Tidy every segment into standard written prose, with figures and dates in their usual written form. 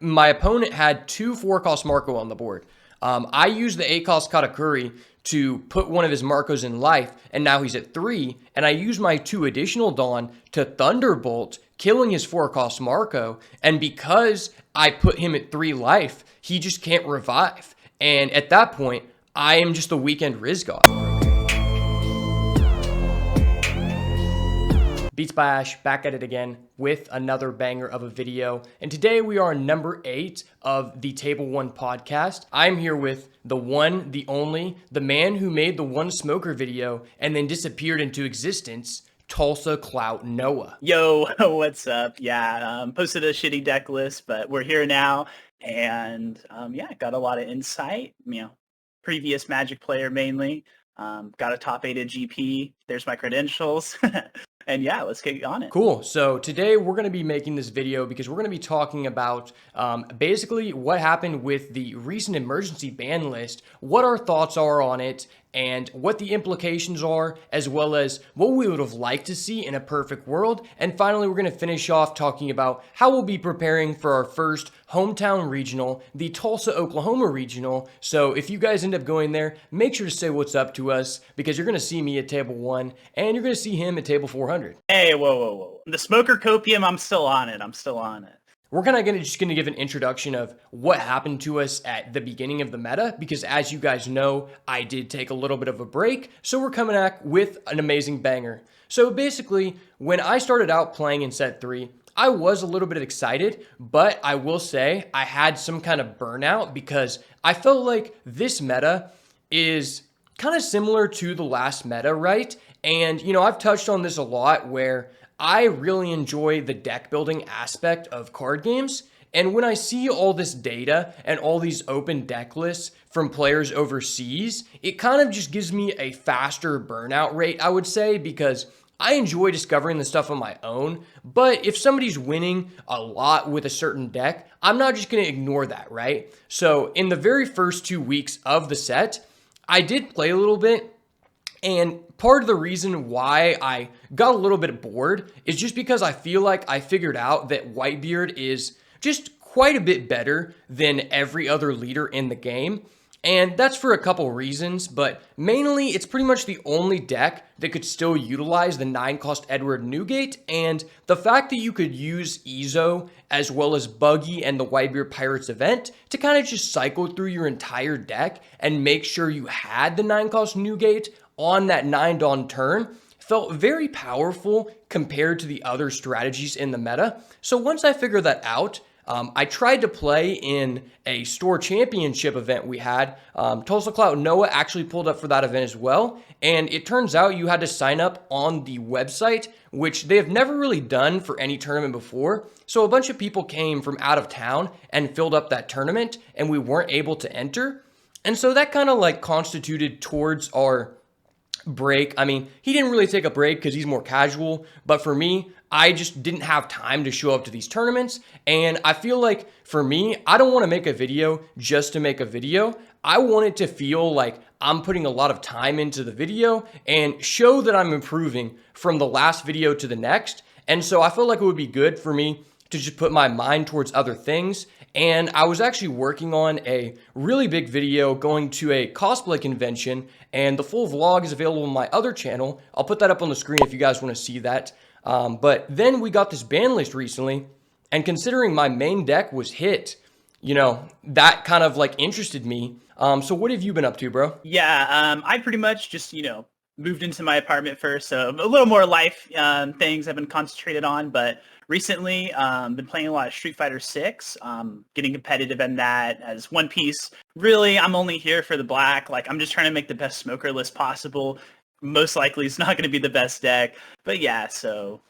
my opponent had 2 4-cost Marco on the board. I used the 8-cost Katakuri to put one of his Marcos in life, and now he's at 3, and I used my 2 additional Dawn to Thunderbolt, killing his 4-cost Marco, and because I put him at 3 life, he just can't revive. And at that point, I am just a weekend Riz God. Beats by Ash, back at it again with another banger of a video. And today we are on number 8 of the Table 1 podcast. I'm here with the one, the only, the man who made the One Smoker video and then disappeared into existence, Tulsa Clout Noah. Yo, what's up? Yeah, posted a shitty deck list, but we're here now. And yeah, got a lot of insight, previous Magic player mainly. Got a top 8 at GP. There's my credentials. And yeah, let's get on it. Cool. So today we're going to be making this video because we're going to be talking about basically what happened with the recent emergency ban list, what our thoughts are on it, and what the implications are, as well as what we would have liked to see in a perfect world. And finally, we're going to finish off talking about how we'll be preparing for our first hometown regional, the Tulsa, Oklahoma regional. So if you guys end up going there, make sure to say what's up to us because you're going to see me at table 1 and you're going to see him at table 400. Hey, whoa. The Smoker Copium, I'm still on it. We're kind of just going to give an introduction of what happened to us at the beginning of the meta, because as you guys know, I did take a little bit of a break, so we're coming back with an amazing banger. So basically, when I started out playing in set 3, I was a little bit excited, but I will say I had some kind of burnout because I felt like this meta is kind of similar to the last meta, right? And, I've touched on this a lot where I really enjoy the deck building aspect of card games. And when I see all this data and all these open deck lists from players overseas, it kind of just gives me a faster burnout rate, I would say, because I enjoy discovering the stuff on my own. But if somebody's winning a lot with a certain deck, I'm not just going to ignore that, right? So in the very first 2 weeks of the set, I did play a little bit. And part of the reason why I got a little bit bored is just because I feel like I figured out that Whitebeard is just quite a bit better than every other leader in the game. And that's for a couple reasons, but mainly it's pretty much the only deck that could still utilize the 9-cost Edward Newgate, and the fact that you could use Ezo as well as Buggy and the Whitebeard Pirates event to kind of just cycle through your entire deck and make sure you had the 9-cost Newgate on that 9 Dawn turn felt very powerful compared to the other strategies in the meta. So once I figured that out, I tried to play in a store championship event we had. Tulsa Clout Noah actually pulled up for that event as well. And it turns out you had to sign up on the website, which they have never really done for any tournament before. So a bunch of people came from out of town and filled up that tournament, and we weren't able to enter. And so that kind of like constituted towards our break. I mean, he didn't really take a break because he's more casual, but for me, I just didn't have time to show up to these tournaments. And I feel like for me, I don't want to make a video just to make a video. I want it to feel like I'm putting a lot of time into the video and show that I'm improving from the last video to the next. And so I feel like it would be good for me to just put my mind towards other things. And I was actually working on a really big video going to a cosplay convention, and the full vlog is available on my other channel. I'll put that up on the screen if you guys want to see that. But then we got this ban list recently, and considering my main deck was hit, that kind of like interested me. So what have you been up to, bro? Yeah, I pretty much just, moved into my apartment first, so a little more life things I've been concentrated on, but recently been playing a lot of Street Fighter 6, getting competitive in that. As One Piece, really, I'm only here for the black. Like, I'm just trying to make the best smoker list possible. Most likely it's not going to be the best deck, but yeah, so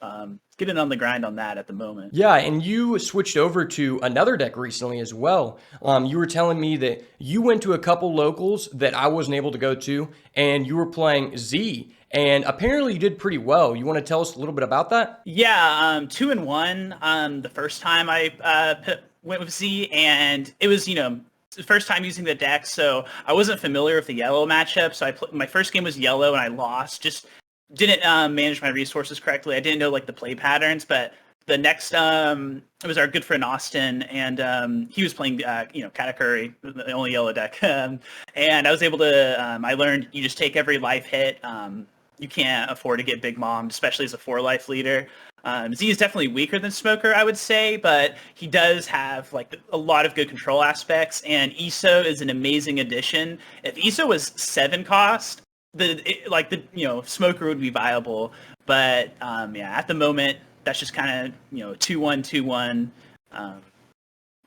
getting on the grind on that at the moment. Yeah, and you switched over to another deck recently as well. You were telling me that you went to a couple locals that I wasn't able to go to, and you were playing Z, and apparently you did pretty well. You want to tell us a little bit about that? Yeah, 2-1 the first time I went with Z, and it was, the first time using the deck, so I wasn't familiar with the yellow matchup, so my first game was yellow and I lost. Just didn't manage my resources correctly. I didn't know like the play patterns, but the next it was our good friend Austin, and he was playing Katakuri, the only yellow deck, and I was able to I learned you just take every life hit. You can't afford to get big mommed, especially as a 4-life leader. Z is definitely weaker than Smoker, I would say, but he does have like a lot of good control aspects, and ISO is an amazing addition. If ISO was 7 cost, Smoker would be viable, but at the moment that's just kind of 2-1 2-1.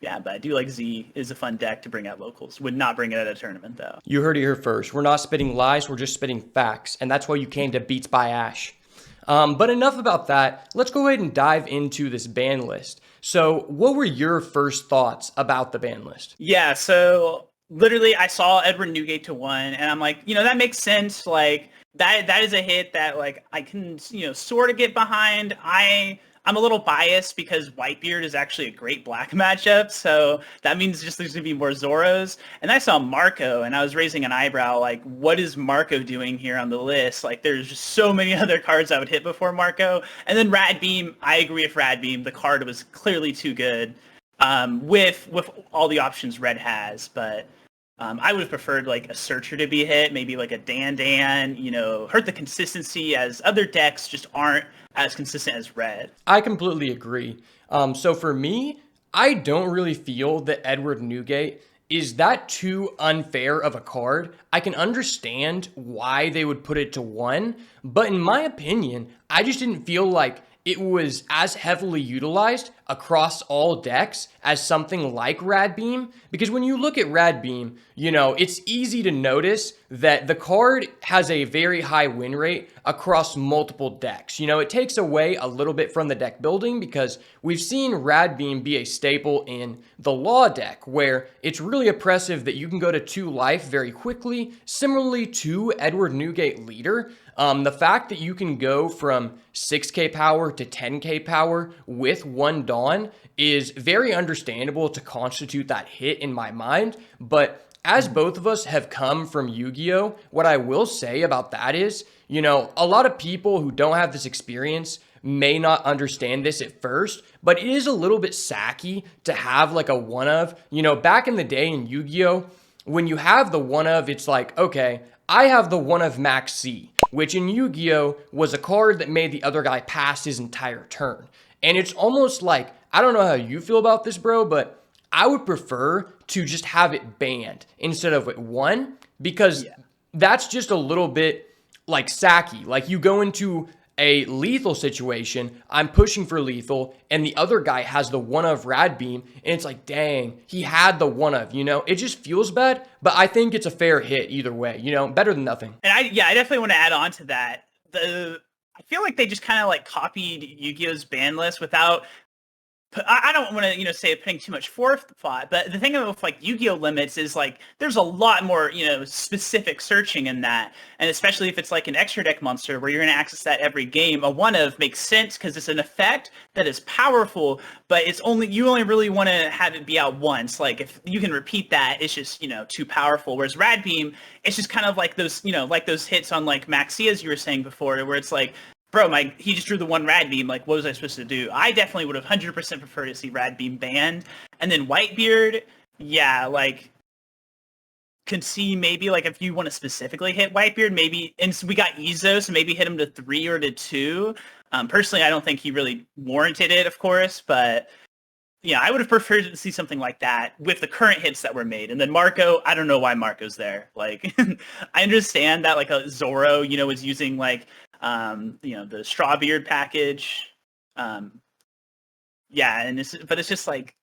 But I do like Z is a fun deck to bring at locals. Would not bring it at a tournament though. You heard it here first. We're not spitting lies, we're just spitting facts, and that's why you came to Beats by Ash. But enough about that. Let's go ahead and dive into this ban list. So what were your first thoughts about the ban list? Yeah, so literally I saw Edward Newgate to 1, and I'm like, that makes sense. Like that is a hit that like I can sort of get behind. I'm a little biased because Whitebeard is actually a great black matchup, so that means just there's going to be more Zoros. And I saw Marco, and I was raising an eyebrow, like, what is Marco doing here on the list? Like, there's just so many other cards I would hit before Marco. And then Rad Beam, I agree with Rad Beam. The card was clearly too good with all the options Red has, but I would have preferred like a Searcher to be hit, maybe like a Dan, hurt the consistency as other decks just aren't as consistent as Red. I completely agree. So for me, I don't really feel that Edward Newgate is that too unfair of a card. I can understand why they would put it to 1, but in my opinion, I just didn't feel like it was as heavily utilized across all decks as something like Rad Beam. Because when you look at Rad Beam, it's easy to notice that the card has a very high win rate across multiple decks. It takes away a little bit from the deck building because we've seen Rad Beam be a staple in the Law deck, where it's really oppressive that you can go to 2 life very quickly, similarly to Edward Newgate Leader. The fact that you can go from 6k power to 10k power with 1 Dawn is very understandable to constitute that hit in my mind. But as both of us have come from Yu-Gi-Oh, what I will say about that is, a lot of people who don't have this experience may not understand this at first, but it is a little bit sacky to have like a 1-of. Back in the day in Yu-Gi-Oh, when you have the 1-of, it's like, okay, I have the 1-of Max C, which in Yu-Gi-Oh was a card that made the other guy pass his entire turn. And it's almost like, I don't know how you feel about this, bro, but I would prefer to just have it banned instead of at 1, because that's just a little bit like sacky. Like you go into a lethal situation, I'm pushing for lethal, and the other guy has the 1-of Rad Beam, and it's like, dang, he had the 1-of, it just feels bad, but I think it's a fair hit either way, better than nothing. And I definitely want to add on to that. I feel like they just kind of like copied Yu-Gi-Oh's ban list without, I don't want to, say putting too much forethought, but the thing with like Yu-Gi-Oh limits is like there's a lot more, specific searching in that, and especially if it's like an extra deck monster where you're going to access that every game. A 1-of makes sense because it's an effect that is powerful, but you only really want to have it be out once. Like if you can repeat that, it's just too powerful. Whereas Rad Beam, it's just kind of like those like those hits on like Maxi, as you were saying before, where it's like, bro, he just drew the 1 Rad Beam. Like, what was I supposed to do? I definitely would have 100% preferred to see Rad Beam banned. And then Whitebeard, can see maybe, like, if you want to specifically hit Whitebeard, maybe, and so we got Izo, so maybe hit him to 3 or to 2. Personally, I don't think he really warranted it, of course, but yeah, I would have preferred to see something like that with the current hits that were made. And then Marco, I don't know why Marco's there. Like, I understand that, like, a Zoro, is using, like, the Strawbeard package. But it's just like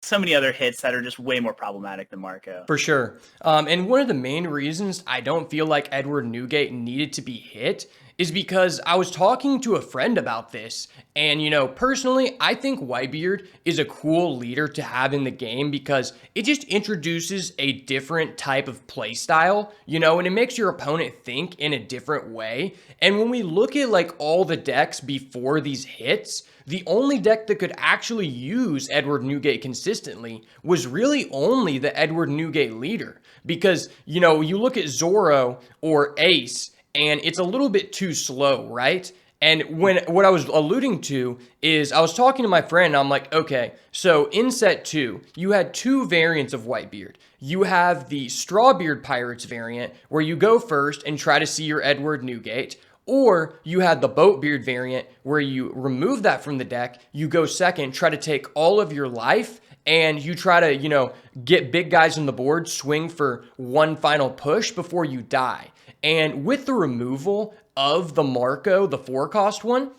so many other hits that are just way more problematic than Marco. For sure. And one of the main reasons I don't feel like Edward Newgate needed to be hit is because I was talking to a friend about this, and personally, I think Whitebeard is a cool leader to have in the game because it just introduces a different type of play style, and it makes your opponent think in a different way. And when we look at like all the decks before these hits, the only deck that could actually use Edward Newgate consistently was really only the Edward Newgate leader, because you look at Zoro or Ace, and it's a little bit too slow, right? And what I was alluding to is I was talking to my friend and I'm like, okay, so in set 2, you had 2 variants of Whitebeard. You have the Strawbeard Pirates variant where you go first and try to see your Edward Newgate, or you had the Boatbeard variant where you remove that from the deck, you go second, try to take all of your life, and you try to, get big guys on the board, swing for one final push before you die. And with the removal of the Marco, the 4-cost one,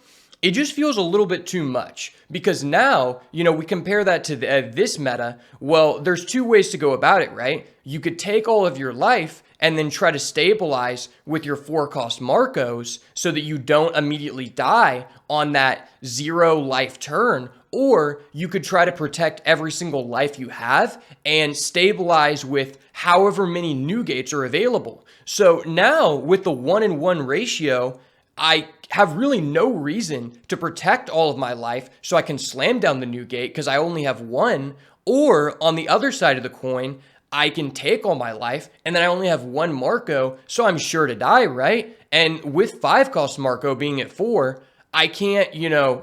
it just feels a little bit too much because now, we compare that to this meta. Well, there's 2 ways to go about it, right? You could take all of your life and then try to stabilize with your 4-cost Marcos so that you don't immediately die on that 0 life turn, or you could try to protect every single life you have and stabilize with however many Newgates are available. So now with the 1-in-1 ratio, I have really no reason to protect all of my life so I can slam down the Newgate because I only have 1. Or on the other side of the coin, I can take all my life and then I only have 1 Marco, so I'm sure to die, right? And with 5-cost Marco being at 4, I can't,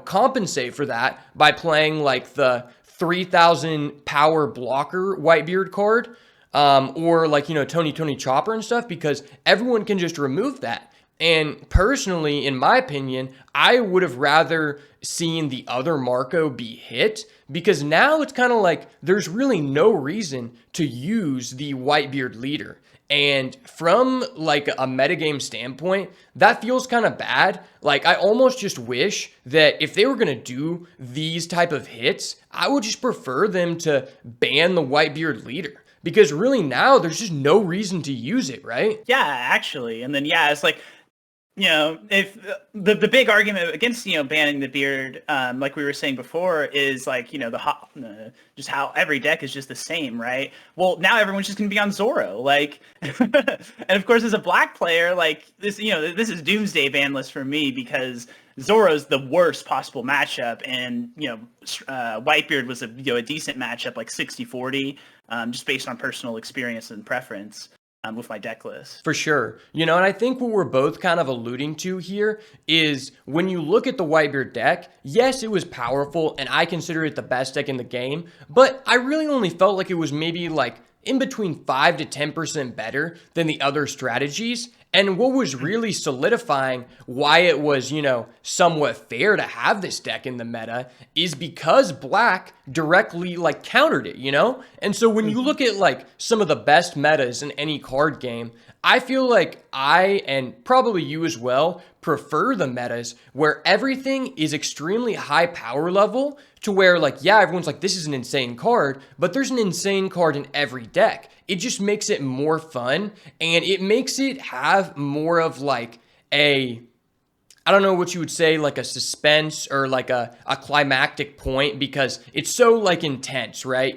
compensate for that by playing like the 3,000 power blocker Whitebeard card, or like, Tony Chopper and stuff, because everyone can just remove that. And personally, in my opinion, I would have rather seen the other Marco be hit, because now it's kind of like there's really no reason to use the Whitebeard leader. And from like a metagame standpoint, that feels kind of bad. Like I almost just wish that if they were going to do these type of hits, I would just prefer them to ban the Whitebeard leader. Because really now there's just no reason to use it, right? Yeah, actually. And then, it's like, if the big argument against, banning the beard, like we were saying before, is like, just how every deck is just the same, right? Well, now everyone's just going to be on Zoro, like, and of course, as a black player, like this, this is doomsday ban list for me because Zoro's the worst possible matchup, and, Whitebeard was a decent matchup, like 60-40, just based on personal experience and preference. With my deck list. For sure. And I think what we're both kind of alluding to here is when you look at the Whitebeard deck, yes, it was powerful and I consider it the best deck in the game, but I really only felt like it was maybe like in between 5 to 10% better than the other strategies. And what was really solidifying why it was, somewhat fair to have this deck in the meta is because black directly like countered it, And so when you look at like some of the best metas in any card game, I feel like I, and probably you as well, prefer the metas where everything is extremely high power level to where like, yeah, everyone's like, this is an insane card, but there's an insane card in every deck. It just makes it more fun and it makes it have more of like I don't know what you would say, like a suspense or like a climactic point because it's so like intense, right?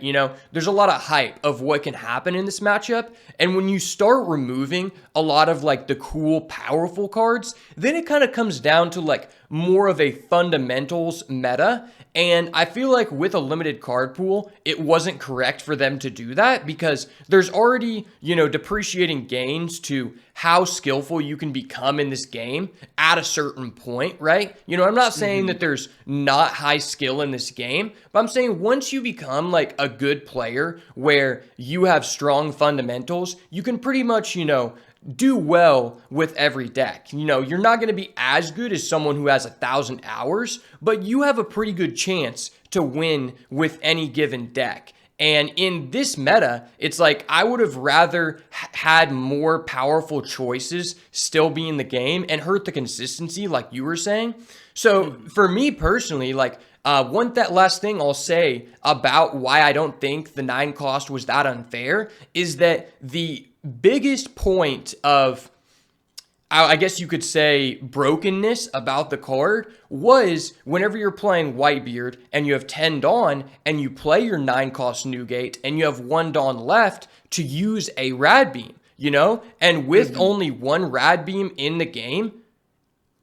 There's a lot of hype of what can happen in this matchup. And when you start removing a lot of like the cool, powerful cards, then it kind of comes down to like more of a fundamentals meta. And I feel like with a limited card pool, it wasn't correct for them to do that because there's already, depreciating gains to how skillful you can become in this game at a certain point, right? I'm not saying that there's not high skill in this game, but I'm saying once you become like a good player where you have strong fundamentals, you can pretty much, do well with every deck. You're not going to be as good as someone who has 1,000 hours, but you have a pretty good chance to win with any given deck. And in this meta, it's like I would have rather had more powerful choices still be in the game and hurt the consistency like you were saying. So for me personally, like that last thing I'll say about why I don't think the 9 cost was that unfair is that the biggest point of, I guess you could say, brokenness about the card was whenever you're playing Whitebeard and you have 10 Dawn and you play your 9 cost Newgate and you have 1 Dawn left to use a Rad Beam, And with only 1 Rad Beam in the game,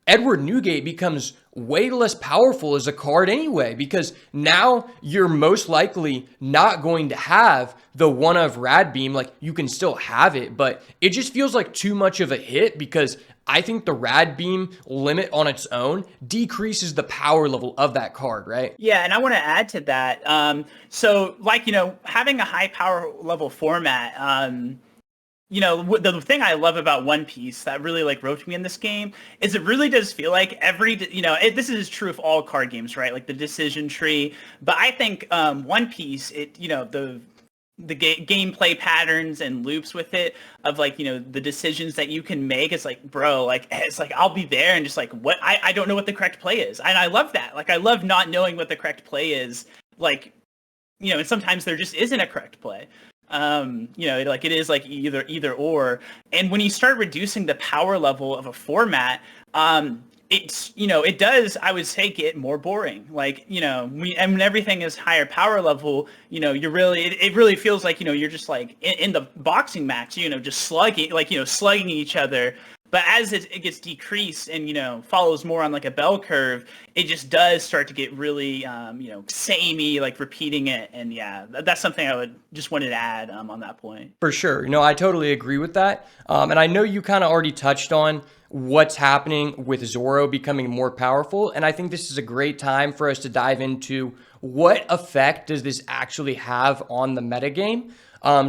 Edward Newgate becomes way less powerful as a card anyway, because now you're most likely not going to have the one of Rad Beam. Like you can still have it, but it just feels like too much of a hit because I think the Rad Beam limit on its own decreases the power level of that card, right? Yeah, and I want to add to that. So, like, having a high power level format, the thing I love about One Piece that really like roped me in this game is it really does feel like this is true of all card games, right? Like the decision tree. But I think One Piece, the gameplay patterns and loops with it of like, the decisions that you can make. It's like, bro, like, it's like, I'll be there and just like, what, I don't know what the correct play is. And I love that. Like, I love not knowing what the correct play is. Like, and sometimes there just isn't a correct play. Like it is like either or. And when you start reducing the power level of a format, it does, I would say, get more boring. Like, when everything is higher power level, it really feels like, you're just like in the boxing match, just slugging each other. But as it gets decreased and, follows more on like a bell curve, it just does start to get really, samey, like repeating it. And yeah, that's something I would just wanted to add on that point. For sure. I totally agree with that. And I know you kind of already touched on what's happening with Zoro becoming more powerful. And I think this is a great time for us to dive into what effect does this actually have on the metagame.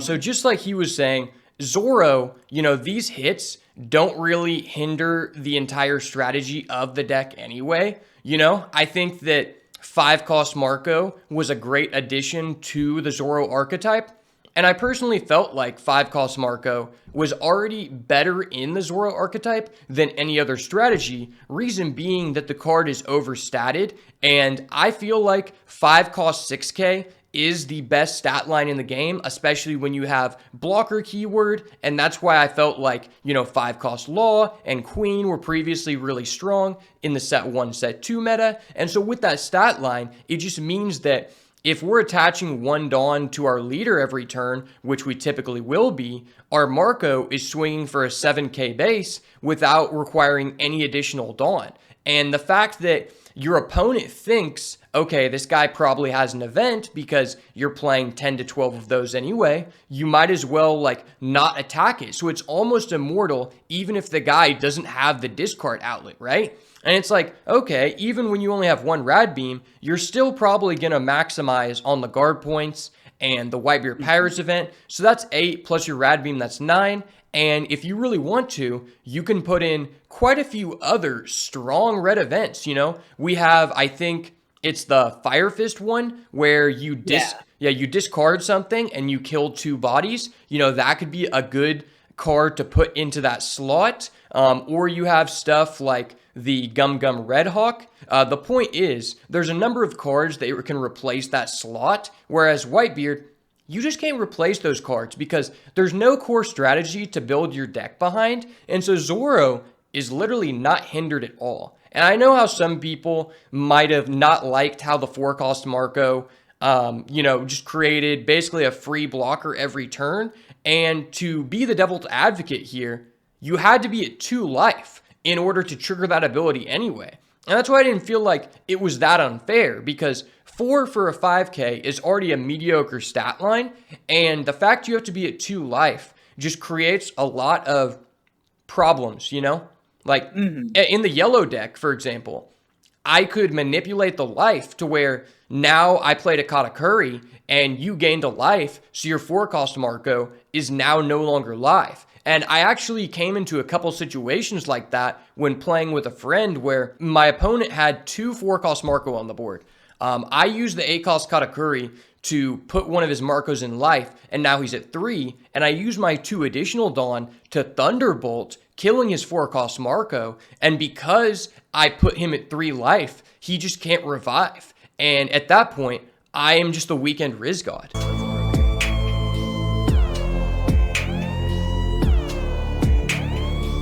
So just like he was saying, Zoro, these hits don't really hinder the entire strategy of the deck anyway. I think that 5-cost Marco was a great addition to the Zoro archetype. And I personally felt like 5-cost Marco was already better in the Zoro archetype than any other strategy, reason being that the card is overstated, and I feel like 5-cost 6K is the best stat line in the game, especially when you have blocker keyword, and that's why I felt like, 5-cost Law and Queen were previously really strong in the set 1, set 2 meta, and so with that stat line, it just means that if we're attaching 1 Dawn to our leader every turn, which we typically will be, our Marco is swinging for a 7k base without requiring any additional Dawn. And the fact that your opponent thinks, okay, this guy probably has an event because you're playing 10 to 12 of those anyway, you might as well not attack it. So it's almost immortal even if the guy doesn't have the discard outlet, right? And it's like, okay, even when you only have 1 Rad Beam, you're still probably going to maximize on the guard points and the Whitebeard Pirates event. So that's 8 plus your Rad Beam, that's 9. And if you really want to, you can put in quite a few other strong red events. We have, I think it's the Fire Fist one where you you discard something and you kill 2 bodies. That could be a good card to put into that slot. Or you have stuff like the Gum Gum Red Hawk. The point is, there's a number of cards that can replace that slot, whereas Whitebeard, you just can't replace those cards because there's no core strategy to build your deck behind, and so Zoro is literally not hindered at all. And I know how some people might have not liked how the 4-cost Marco, just created basically a free blocker every turn, and to be the devil's advocate here, you had to be at 2 life in order to trigger that ability anyway. And that's why I didn't feel like it was that unfair, because 4 for a 5k is already a mediocre stat line, and the fact you have to be at 2 life just creates a lot of problems, Like, in the yellow deck, for example, I could manipulate the life to where now I played a Katakuri, and you gained a life, so your 4-cost Marco is now no longer live. And I actually came into a couple situations like that when playing with a friend where my opponent had 2 4-cost Marco on the board. I used the 8-cost Katakuri to put one of his Marcos in life, and now he's at 3, and I used my 2 additional Dawn to Thunderbolt, killing his 4-cost Marco, and because I put him at 3 life, he just can't revive. And at that point, I am just a weekend Riz God.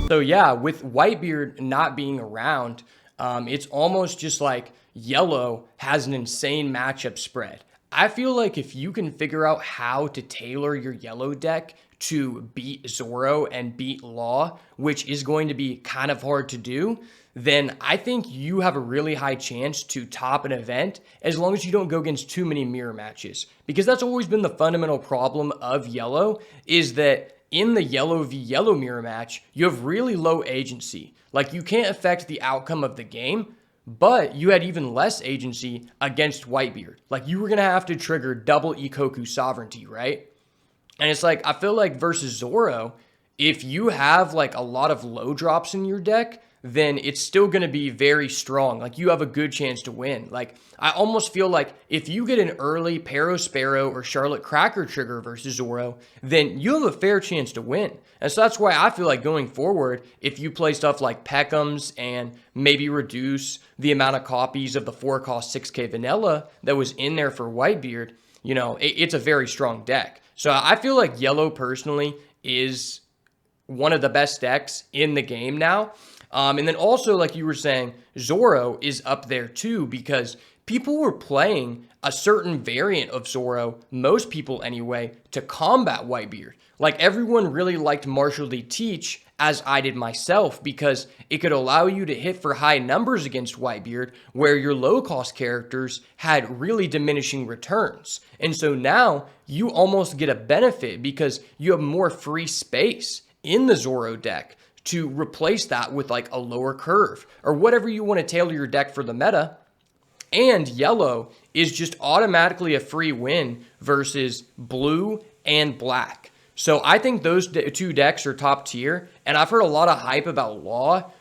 So yeah, with Whitebeard not being around, it's almost just like yellow has an insane matchup spread. I feel like if you can figure out how to tailor your yellow deck to beat Zoro and beat Law, which is going to be kind of hard to do, then I think you have a really high chance to top an event as long as you don't go against too many mirror matches. Because that's always been the fundamental problem of yellow, is that in the yellow v yellow mirror match, you have really low agency. Like, you can't affect the outcome of the game, but you had even less agency against Whitebeard. Like, you were going to have to trigger double Ikoku sovereignty, right? And it's like, I feel like versus Zoro, if you have like a lot of low drops in your deck, then it's still going to be very strong. Like, you have a good chance to win. Like, I almost feel like if you get an early Sparrow or Charlotte Cracker trigger versus Zoro, then you have a fair chance to win. And so that's why I feel like going forward, if you play stuff like Peckham's and maybe reduce the amount of copies of the 4-cost 6K vanilla that was in there for Whitebeard, you know, it's a very strong deck. So I feel like yellow personally is one of the best decks in the game now. And then also, like you were saying, Zoro is up there too, because people were playing a certain variant of Zoro, most people anyway, to combat Whitebeard. Like, everyone really liked Marshall D. Teach, as I did myself, because it could allow you to hit for high numbers against Whitebeard, where your low-cost characters had really diminishing returns. And so now you almost get a benefit because you have more free space in the Zoro deck to replace that with like a lower curve or whatever you want to tailor your deck for the meta. And yellow is just automatically a free win versus blue and black. So I think those two decks are top tier. And I've heard a lot of hype about Law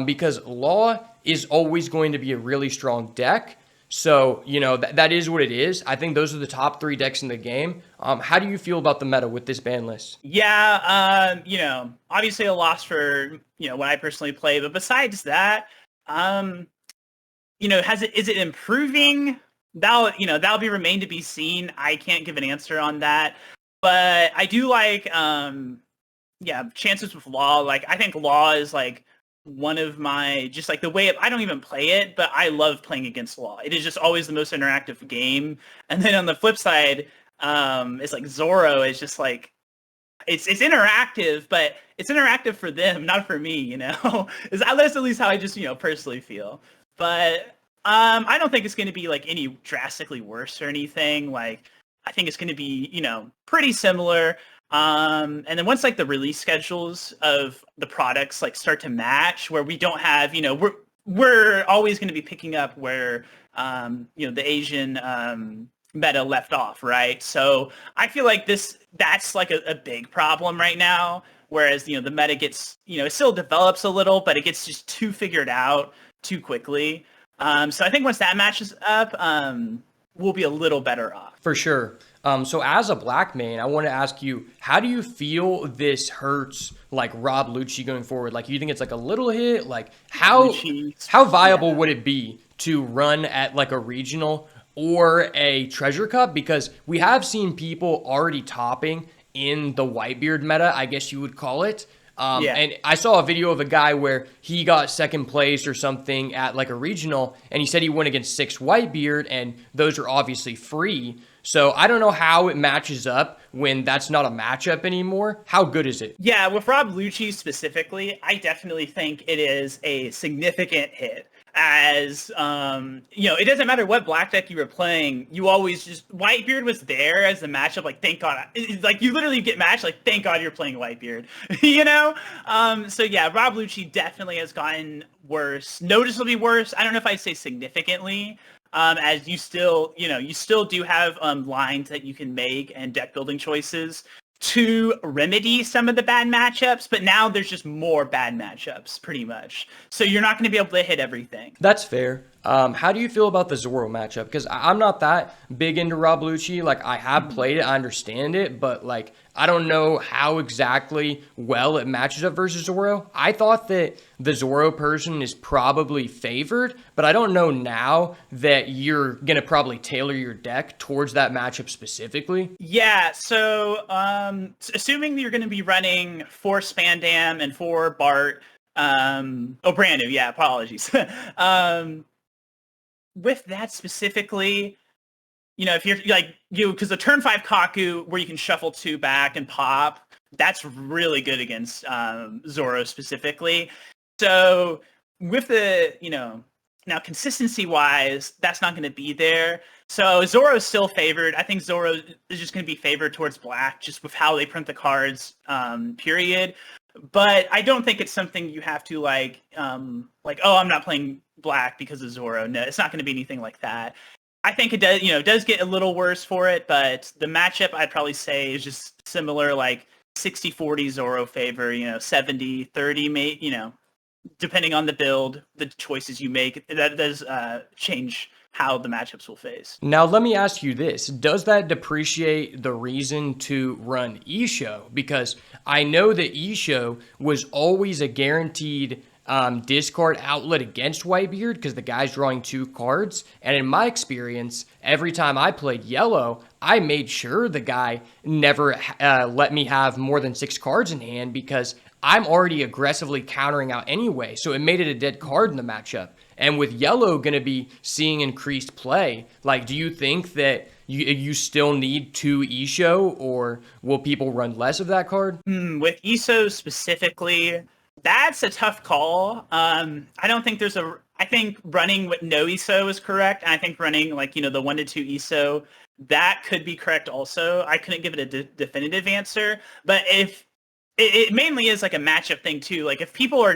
because Law is always going to be a really strong deck. So, you know, that is what it is. I think those are the top 3 decks in the game. How do you feel about the meta with this ban list? Yeah, you know, obviously a loss for, you know, what I personally play. But besides that, you know, is it improving? That'll be remain to be seen. I can't give an answer on that. But I do like, yeah, chances with Law. Like, I think Law is like one of my, just like the way I don't even play it, but I love playing against Law. It is just always the most interactive game. And then on the flip side, it's like Zoro is just like, it's interactive, but it's interactive for them, not for me, you know? That's at least how I just, you know, personally feel. But I don't think it's going to be like any drastically worse or anything. Like, I think it's going to be, you know, pretty similar. And then once like the release schedules of the products like start to match, where we don't have, you know, we're always going to be picking up where you know, the Asian meta left off, right? So I feel like that's like a big problem right now. Whereas, you know, the meta gets, you know, it still develops a little, but it gets just too figured out too quickly. So I think once that matches up, we'll be a little better off. For sure. So as a black main, I want to ask you, how do you feel this hurts like Rob Lucci going forward? Like, you think it's like a little hit? Like, how viable would it be to run at like a regional or a treasure cup? Because we have seen people already topping in the Whitebeard meta, I guess you would call it. And I saw a video of a guy where he got second place or something at like a regional, and he said he went against 6 Whitebeard, and those are obviously free. So I don't know how it matches up when that's not a matchup anymore. How good is it? Yeah, with Rob Lucci specifically, I definitely think it is a significant hit. As you know, it doesn't matter what black deck you were playing, you always just, Whitebeard was there as a matchup. Like, thank God, it's like you literally get matched. Like, thank God you're playing Whitebeard, you know. So yeah, Rob Lucci definitely has gotten worse, noticeably worse. I don't know if I'd say significantly. As you still, you know, you still do have lines that you can make and deck building choices to remedy some of the bad matchups, but now there's just more bad matchups, pretty much. So you're not going to be able to hit everything. That's fair. How do you feel about the Zoro matchup? Because I'm not that big into Rob Lucci. Like, I have played it, I understand it, but like, I don't know how exactly well it matches up versus Zoro. I thought that the Zoro person is probably favored, but I don't know now that you're going to probably tailor your deck towards that matchup specifically. Yeah, so assuming you're going to be running 4 Spandam and 4 Bart, brand new, yeah, apologies. With that specifically, you know, if you're like because the turn 5 Kaku, where you can shuffle 2 back and pop, that's really good against Zoro specifically. So with the, you know, now consistency wise, that's not going to be there. So Zoro's still favored. I think Zoro is just going to be favored towards black, just with how they print the cards, period. But I don't think it's something you have to oh, I'm not playing black because of Zoro. No, it's not going to be anything like that. I think it does, does get a little worse for it, but the matchup I'd probably say is just similar, like 60-40 Zoro favor, 70-30, depending on the build, the choices you make, that does change how the matchups will face. Now, let me ask you this. Does that depreciate the reason to run Isho? Because I know that Isho was always a guaranteed discard outlet against Whitebeard because the guy's drawing 2 cards. And in my experience, every time I played yellow, I made sure the guy never let me have more than 6 cards in hand because I'm already aggressively countering out anyway. So it made it a dead card in the matchup. And with yellow going to be seeing increased play, do you think that you still need 2 Isho, or will people run less of that card? With Isho specifically, that's a tough call. I don't think I think running with no Isho is correct. And I think running the 1 to 2 Isho, that could be correct also. I couldn't give it a definitive answer, but if it mainly is like a matchup thing too. Like if people are,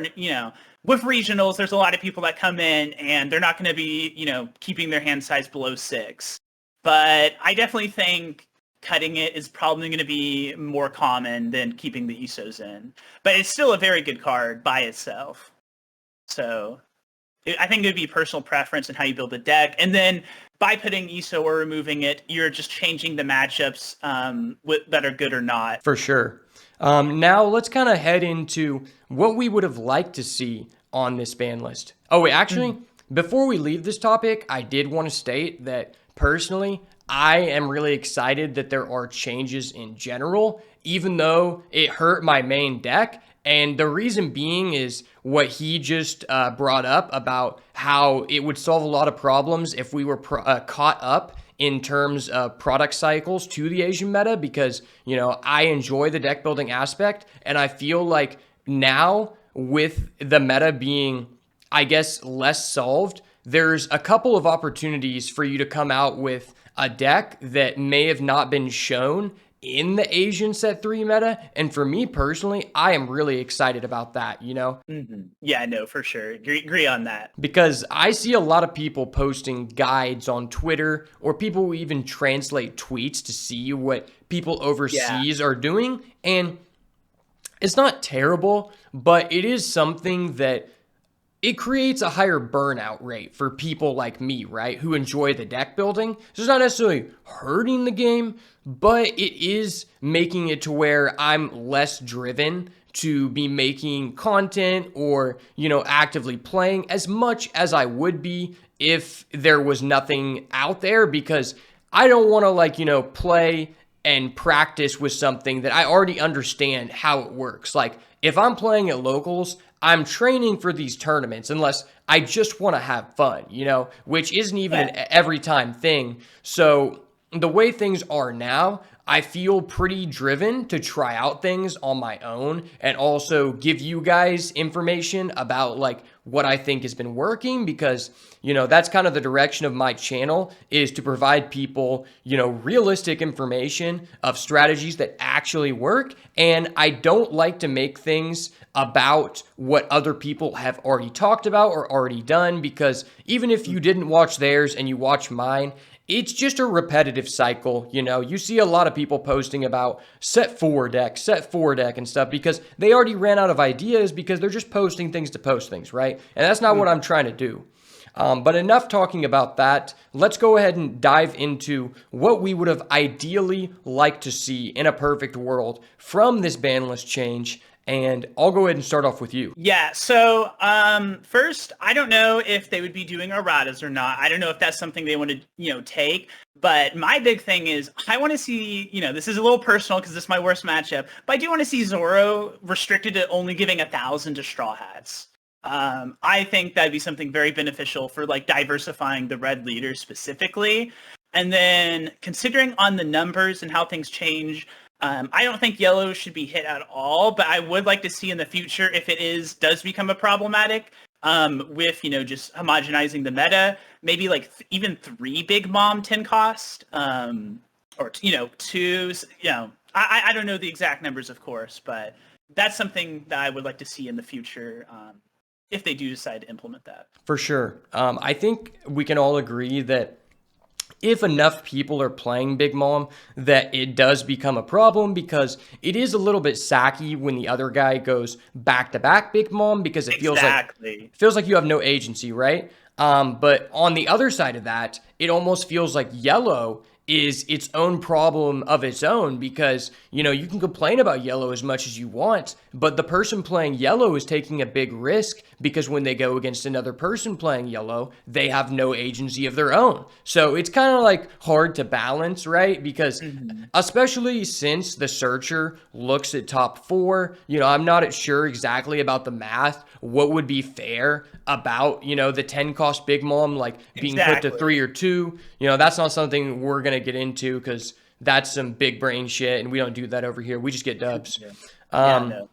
with regionals, there's a lot of people that come in and they're not going to be, keeping their hand size below 6. But I definitely think cutting it is probably going to be more common than keeping the Isos in. But it's still a very good card by itself. So I think it would be personal preference and how you build the deck. And then by putting Iso or removing it, you're just changing the matchups that are good or not. For sure. Now let's kind of head into what we would have liked to see on this ban list. Oh, wait, actually, before we leave this topic, I did want to state that personally, I am really excited that there are changes in general, even though it hurt my main deck. And the reason being is what he just brought up about how it would solve a lot of problems if we were caught up in terms of product cycles to the Asian meta, because, I enjoy the deck building aspect. And I feel like now with the meta being, I guess, less solved, there's a couple of opportunities for you to come out with a deck that may have not been shown in the Asian set 3 meta. And for me personally, I am really excited about that, Yeah, no, for sure. Agree on that. Because I see a lot of people posting guides on Twitter, or people who even translate tweets to see what people overseas are doing. And it's not terrible, but it is something that it creates a higher burnout rate for people like me, right, who enjoy the deck building. So it's not necessarily hurting the game, but it is making it to where I'm less driven to be making content or, actively playing as much as I would be if there was nothing out there, because I don't want to play and practice with something that I already understand how it works. Like if I'm playing at locals, I'm training for these tournaments unless I just want to have fun, which isn't even an every time thing. So the way things are now, I feel pretty driven to try out things on my own and also give you guys information about what I think has been working, because, that's kind of the direction of my channel, is to provide people, realistic information of strategies that actually work. And I don't like to make things about what other people have already talked about or already done, because even if you didn't watch theirs and you watch mine, it's just a repetitive cycle. You see a lot of people posting about set 4 deck and stuff because they already ran out of ideas because they're just posting things to post things, right? And that's not what I'm trying to do. But enough talking about that. Let's go ahead and dive into what we would have ideally liked to see in a perfect world from this ban list change. And I'll go ahead and start off with you. Yeah, so first, I don't know if they would be doing erratas or not. I don't know if that's something they want to, take. But my big thing is I want to see, this is a little personal because this is my worst matchup, but I do want to see Zoro restricted to only giving 1,000 to Straw Hats. I think that'd be something very beneficial for diversifying the red leaders specifically. And then considering on the numbers and how things change, I don't think yellow should be hit at all, but I would like to see in the future, if it does become a problematic, with, just homogenizing the meta, maybe like even 3 big mom 10 cost, or, 2, I don't know the exact numbers, of course, but that's something that I would like to see in the future, if they do decide to implement that. For sure. I think we can all agree that if enough people are playing Big Mom, that it does become a problem, because it is a little bit sacky when the other guy goes back to back Big Mom, because it feels like you have no agency, right? But on the other side of that, it almost feels like yellow is its own problem of its own, because, you can complain about yellow as much as you want, but the person playing yellow is taking a big risk, because when they go against another person playing yellow, they have no agency of their own. So it's kind of like hard to balance, right? Because especially since the searcher looks at top 4, I'm not sure exactly about the math, what would be fair about, the 10 cost Big Mom, like being put to 3 or 2. That's not something we're going to get into, because that's some big brain shit, and we don't do that over here. We just get dubs. No.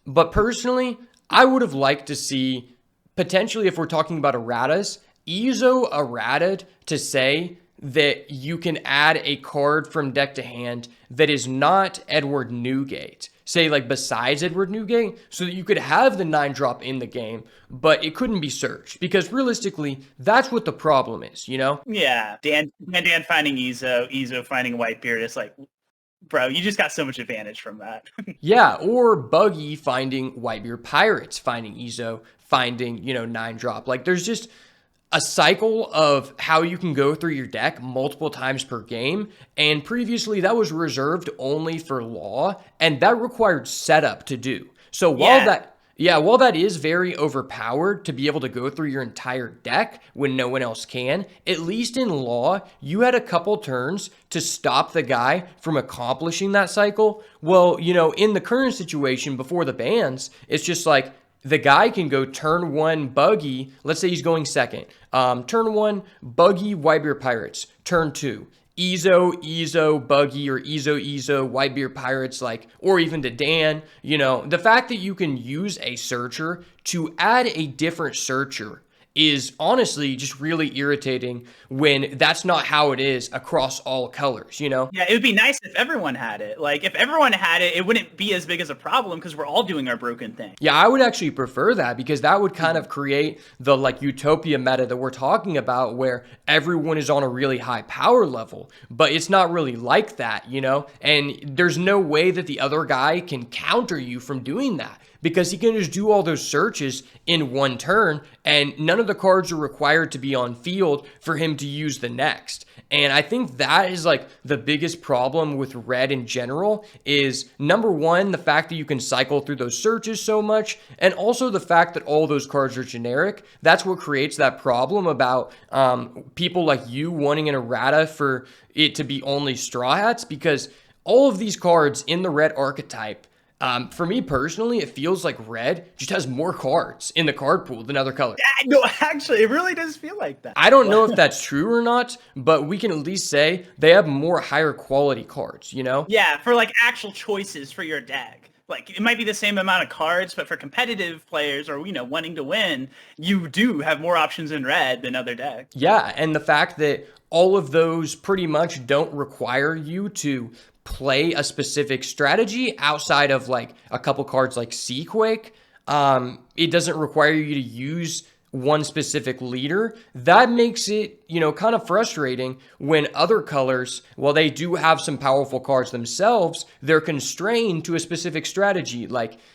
But personally, I would have liked to see, potentially, if we're talking about erratas, Ezo errated to say that you can add a card from deck to hand that is not Edward Newgate, say like besides Edward Newgate, so that you could have the 9-drop in the game, but it couldn't be searched, because realistically, that's what the problem is, Yeah, Dan finding Ezo finding Whitebeard, is like, bro, you just got so much advantage from that. Yeah, or Buggy finding Whitebeard Pirates, finding Ezo, finding, 9-drop. Like, there's just a cycle of how you can go through your deck multiple times per game, and previously that was reserved only for Law, and that required setup to do. So while that is very overpowered to be able to go through your entire deck when no one else can, at least in Law, you had a couple turns to stop the guy from accomplishing that cycle. Well, in the current situation before the bans, it's just like, the guy can go turn 1 Buggy, let's say he's going second. Turn 1, Buggy, Whitebeard Pirates. Turn 2, Ezo, Buggy, or Ezo, Whitebeard Pirates, or even to Dan. The fact that you can use a searcher to add a different searcher is honestly just really irritating when that's not how it is across all colors, Yeah, it would be nice if everyone had it. Like, if everyone had it, it wouldn't be as big as a problem, because we're all doing our broken thing. Yeah, I would actually prefer that, because that would kind of create the utopia meta that we're talking about, where everyone is on a really high power level, but it's not really like that, and there's no way that the other guy can counter you from doing that, because he can just do all those searches in one turn, and none of the cards are required to be on field for him to use the next. And I think that is the biggest problem with Red in general, is number one, the fact that you can cycle through those searches so much, and also the fact that all those cards are generic. That's what creates that problem about people like you wanting an errata for it to be only Straw Hats, because all of these cards in the Red archetype, for me personally, it feels like Red just has more cards in the card pool than other colors. No, actually, it really does feel like that. I don't know if that's true or not, but we can at least say they have more higher quality cards, Yeah, for actual choices for your deck. It might be the same amount of cards, but for competitive players or, wanting to win, you do have more options in Red than other decks. Yeah, and the fact that all of those pretty much don't require you to play a specific strategy outside of a couple cards like Seaquake. It doesn't require you to use one specific leader. That makes it, kind of frustrating when other colors, while they do have some powerful cards themselves, they're constrained to a specific strategy.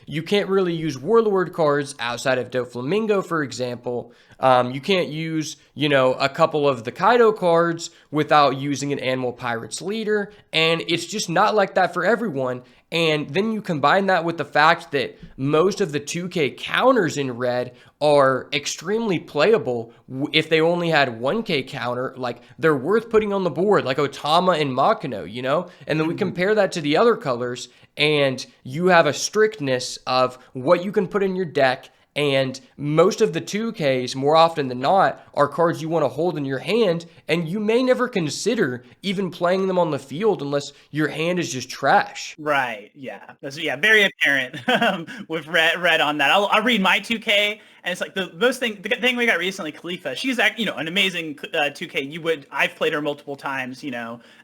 You can't really use Warlord cards outside of Doflamingo, for example. You can't use, a couple of the Kaido cards without using an Animal Pirates leader, and it's just not like that for everyone. And then you combine that with the fact that most of the 2K counters in Red are extremely playable if they only had 1K counter, they're worth putting on the board, like Otama and Makino, And then we compare that to the other colors, and you have a strictness of what you can put in your deck And most of the 2Ks, more often than not, are cards you want to hold in your hand, and you may never consider even playing them on the field unless your hand is just trash. Right. Yeah. That's very apparent with red on that. I'll read my 2K, and it's like the thing we got recently, Khalifa. She's an amazing 2K. I've played her multiple times,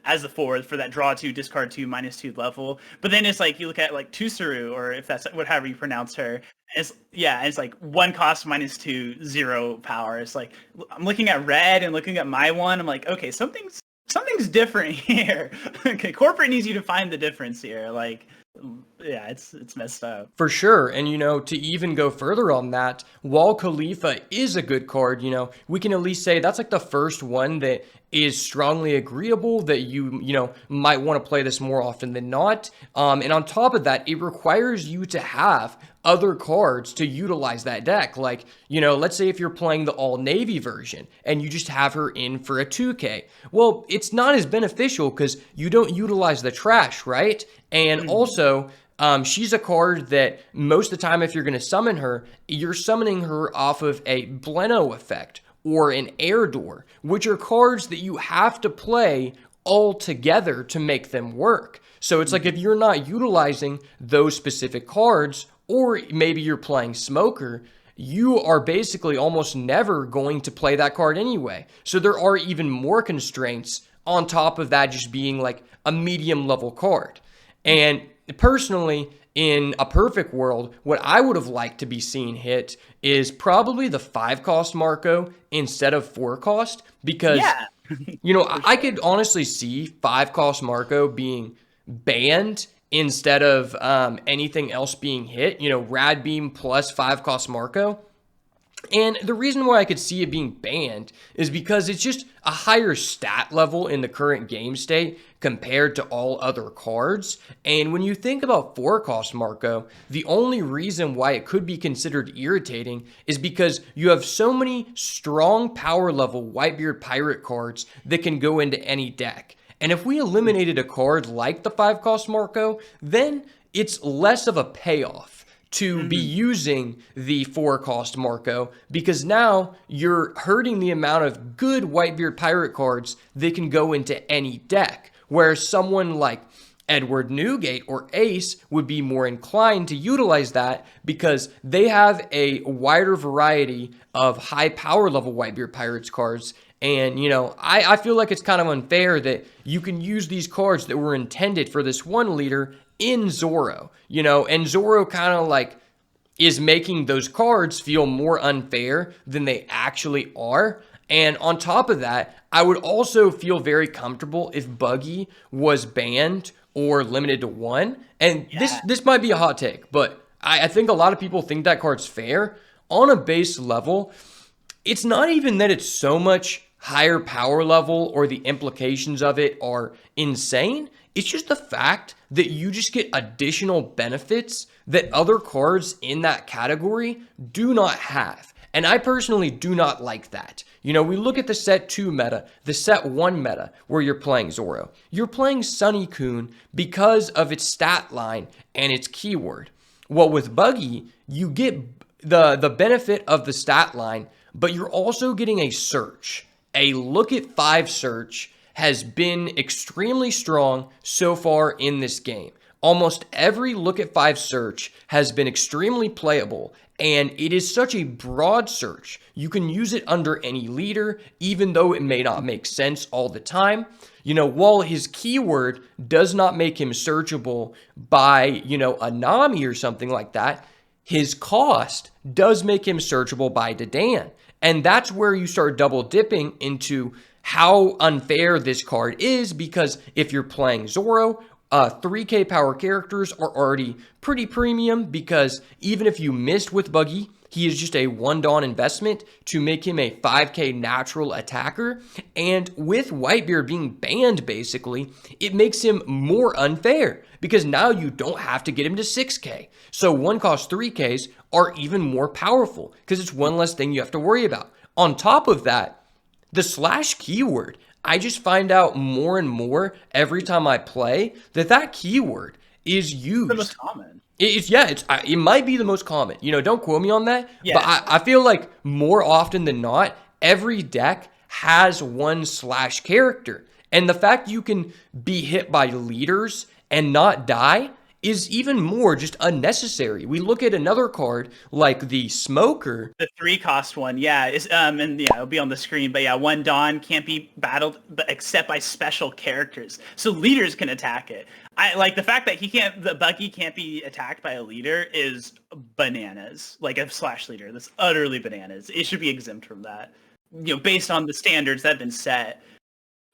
as the forward for that draw 2, discard 2, -2 level. But then it's like you look at like Tusuru, or if that's however you pronounce her. It's like 1 cost -2, 0 power. It's like I'm looking at red and looking at my one. I'm like, okay, something's different here. Okay, corporate needs you to find the difference here. Like, yeah, it's messed up. For sure. And, to even go further on that, while Khalifa is a good card, we can at least say that's like the first one that is strongly agreeable that you might want to play this more often than not. And on top of that, it requires you to have other cards to utilize that deck. Like, let's say if you're playing the all navy version and you just have her in for a 2K. Well, it's not as beneficial because you don't utilize the trash, right? And also, she's a card that most of the time, if you're going to summon her, you're summoning her off of a Bleno effect or an Air Door, which are cards that you have to play all together to make them work. So it's like if you're not utilizing those specific cards, or maybe you're playing Smoker, you are basically almost never going to play that card anyway. So there are even more constraints on top of that just being like a medium level card. And personally, in a perfect world, what I would have liked to be seen hit is probably the 5-cost Marco instead of 4-cost, because, I could honestly see 5-cost Marco being banned instead of anything else being hit, Rad Beam plus 5-cost Marco. And the reason why I could see it being banned is because it's just a higher stat level in the current game state compared to all other cards. And when you think about 4-cost Marco, the only reason why it could be considered irritating is because you have so many strong power level Whitebeard Pirate cards that can go into any deck. And if we eliminated a card like the 5-cost Marco, then it's less of a payoff to be using the 4-cost Marco, because now you're hurting the amount of good Whitebeard Pirate cards that can go into any deck, whereas someone like Edward Newgate or Ace would be more inclined to utilize that because they have a wider variety of high power level Whitebeard Pirates cards. And, I feel like it's kind of unfair that you can use these cards that were intended for this one leader in Zoro, and Zoro kind of like is making those cards feel more unfair than they actually are. And on top of that, I would also feel very comfortable if Buggy was banned or limited to 1. And this might be a hot take, but I think a lot of people think that card's fair. On a base level, it's not even that it's so much higher power level or the implications of it are insane. It's just the fact that you just get additional benefits that other cards in that category do not have. And I personally do not like that. We look at the set 2 meta, the set 1 meta, where you're playing Zoro. You're playing Sunny-kun because of its stat line and its keyword. Well, with Buggy, you get the benefit of the stat line, but you're also getting a search. A look at 5 search has been extremely strong so far in this game. Almost every look at 5 search has been extremely playable, and it is such a broad search. You can use it under any leader, even though it may not make sense all the time. While his keyword does not make him searchable by, a Nami or something like that, his cost does make him searchable by Dadan. And that's where you start double dipping into how unfair this card is, because if you're playing Zoro, 3K power characters are already pretty premium, because even if you missed with Buggy, he is just a 1 Dawn investment to make him a 5K natural attacker. And with Whitebeard being banned, basically, it makes him more unfair because now you don't have to get him to 6K. So 1 cost 3Ks are even more powerful because it's one less thing you have to worry about. On top of that, the slash keyword, I just find out more and more every time I play that keyword is The most used. common. It might be the most common. Don't quote me on that, Yeah. but I feel like more often than not, every deck has one slash character. And the fact you can be hit by leaders and not die is even more just unnecessary. We look at another card like the Smoker. The 3-cost one, yeah, is and yeah, it'll be on the screen. But yeah, one Dawn can't be battled but except by special characters, so leaders can attack it. I like the fact that the Buggy can't be attacked by a leader is bananas. Like a slash leader, that's utterly bananas. It should be exempt from that, based on the standards that have been set.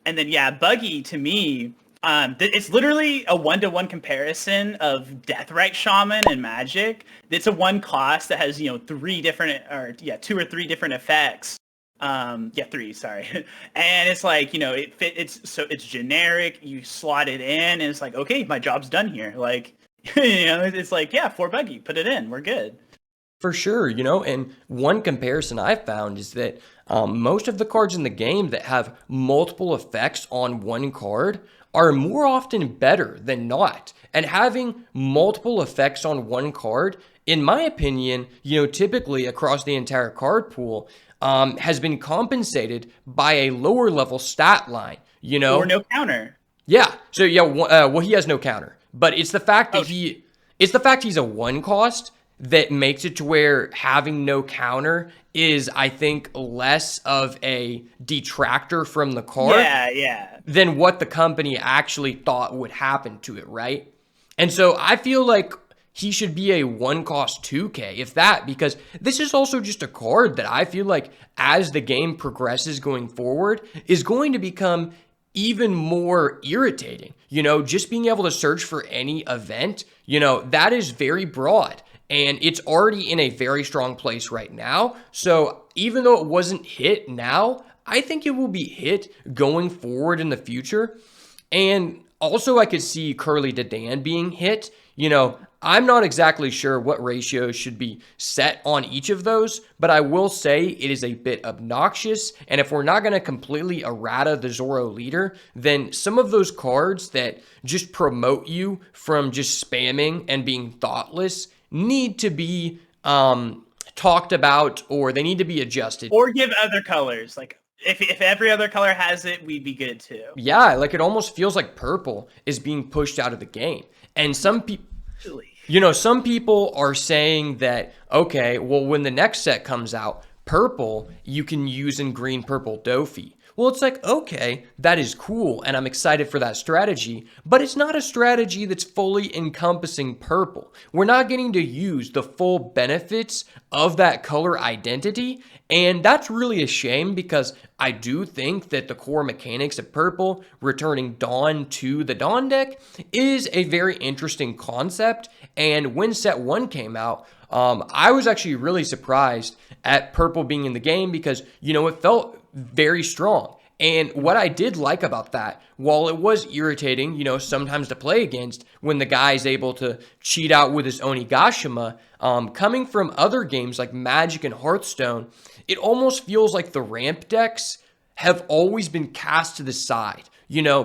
And then yeah, Buggy to me, it's literally a 1-to-1 comparison of Deathrite Shaman and Magic. It's a 1 cost that has 2 or 3 different effects. 3, sorry. And it's like it's generic. You slot it in, and it's like, okay, my job's done here. Like it's like, yeah, 4 Buggy, put it in, we're good. For sure, and one comparison I've found is that most of the cards in the game that have multiple effects on one card are more often better than not. And having multiple effects on one card, in my opinion, typically across the entire card pool, has been compensated by a lower level stat line, Or no counter. Yeah. So well, he has no counter, but it's the fact that he's a 1 cost that makes it to where having no counter is, I think, less of a detractor from the card than what the company actually thought would happen to it, right? And so I feel like he should be a 1 cost 2K, if that, because this is also just a card that I feel like as the game progresses going forward is going to become even more irritating. Just being able to search for any event, that is very broad. And it's already in a very strong place right now. So even though it wasn't hit now, I think it will be hit going forward in the future. And also I could see Curly Dedan being hit. I'm not exactly sure what ratios should be set on each of those, but I will say it is a bit obnoxious. And if we're not going to completely errata the Zoro leader, then some of those cards that just promote you from just spamming and being thoughtless need to be talked about, or they need to be adjusted. Or give other colors. Like if every other color has it, we'd be good too. Yeah, like it almost feels like purple is being pushed out of the game. And some people, some people are saying that, okay, well, when the next set comes out, purple, you can use in green, purple Dofi. Well, it's like, okay, that is cool, and I'm excited for that strategy, but it's not a strategy that's fully encompassing purple. We're not getting to use the full benefits of that color identity, and that's really a shame because I do think that the core mechanics of purple, returning Dawn to the Dawn deck, is a very interesting concept, and when set 1 came out, I was actually really surprised at purple being in the game because, it felt very strong. And what I did like about that, while it was irritating, sometimes to play against when the guy is able to cheat out with his Onigashima, coming from other games like Magic and Hearthstone, it almost feels like the ramp decks have always been cast to the side,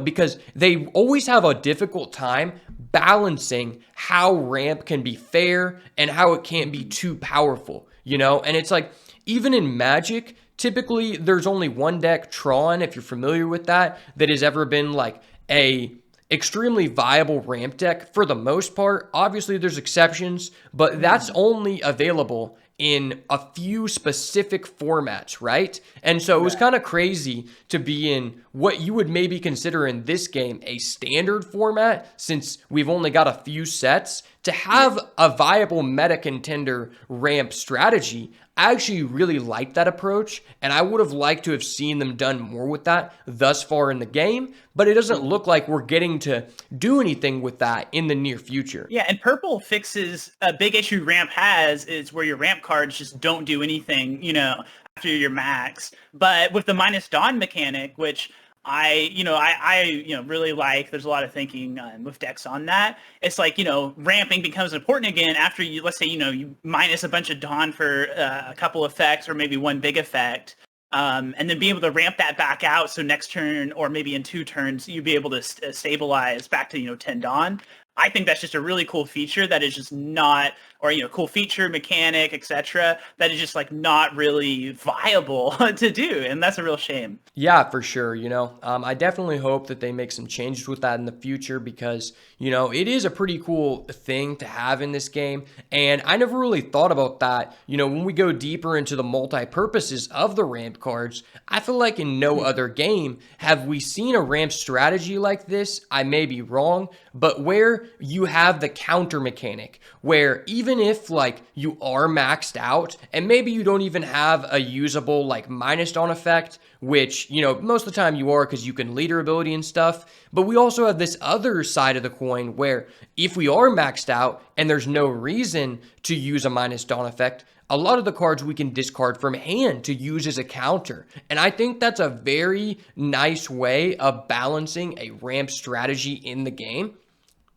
because they always have a difficult time balancing how ramp can be fair and how it can't be too powerful, and it's like, even in Magic, typically there's only one deck, Tron, if you're familiar with that has ever been like a extremely viable ramp deck for the most part. Obviously there's exceptions, but that's only available in a few specific formats, right? And so it was kind of crazy to be in what you would maybe consider in this game a standard format, since we've only got a few sets, to have a viable meta contender ramp strategy. I actually really like that approach, and I would have liked to have seen them done more with that thus far in the game, but it doesn't look like we're getting to do anything with that in the near future. Yeah, and purple fixes a big issue ramp has, is where your ramp cards just don't do anything, after your max. But with the minus Dawn mechanic, which I really like, there's a lot of thinking with decks on that. It's like, ramping becomes important again after you, let's say, you minus a bunch of Dawn for a couple effects or maybe one big effect. And then be able to ramp that back out. So next turn, or maybe in 2 turns, you'd be able to stabilize back to, 10 Dawn. I think that's just a really cool feature that is just not, or, cool feature, mechanic, etc., that is just like not really viable to do. And that's a real shame. Yeah, for sure. I definitely hope that they make some changes with that in the future because, it is a pretty cool thing to have in this game. And I never really thought about that. When we go deeper into the multi-purposes of the ramp cards, I feel like in no other game have we seen a ramp strategy like this. I may be wrong, but where you have the counter mechanic, where even if like you are maxed out and maybe you don't even have a usable like minus dawn effect, which, most of the time you are because you can leader ability and stuff. But we also have this other side of the coin where if we are maxed out and there's no reason to use a minus dawn effect, a lot of the cards we can discard from hand to use as a counter. And I think that's a very nice way of balancing a ramp strategy in the game.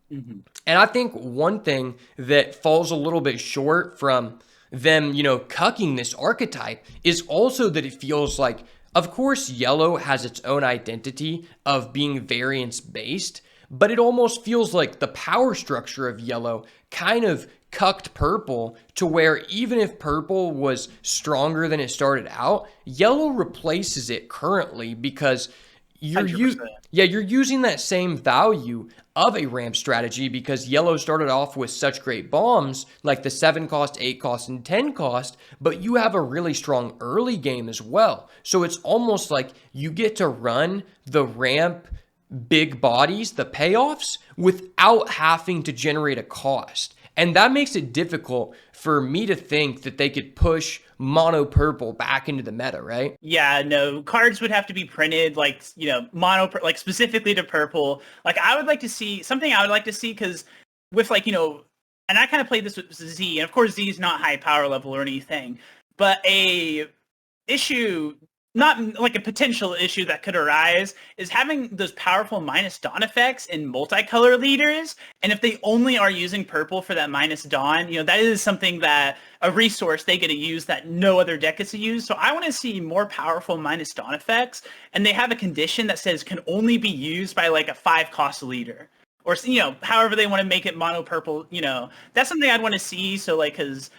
And I think one thing that falls a little bit short from them, cucking this archetype is also that it feels like, of course, yellow has its own identity of being variance based, but it almost feels like the power structure of yellow kind of cucked purple to where even if purple was stronger than it started out, yellow replaces it currently because you're using that same value of a ramp strategy because yellow started off with such great bombs like the 7 cost, 8 cost, and 10 cost, but you have a really strong early game as well. So it's almost like you get to run the ramp big bodies, the payoffs, without having to generate a cost. And that makes it difficult for me to think that they could push mono purple back into the meta, right? Yeah, no, cards would have to be printed like, mono, like specifically to purple. Like I would like to see something because with like, and I kind of played this with Z, and of course Z is not high power level or anything, but a issue, not like a potential issue that could arise, is having those powerful minus dawn effects in multicolor leaders. And if they only are using purple for that minus dawn, that is something that a resource they get to use that no other deck gets to use. So I want to see more powerful minus dawn effects. And they have a condition that says can only be used by like a 5 cost leader. Or, however they want to make it mono purple, that's something I'd want to see. So like, cause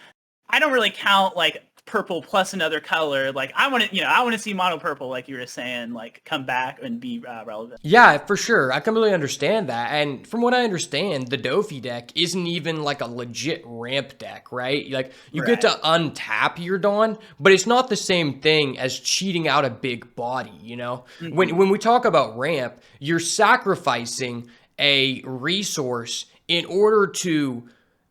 I don't really count like purple plus another color. Like I want to see mono purple, like you were saying, like come back and be relevant. Yeah, for sure. I completely understand that. And from what I understand, the Dofi deck isn't even like a legit ramp deck, right? Like you get to untap your Dawn, but it's not the same thing as cheating out a big body, When we talk about ramp, you're sacrificing a resource in order to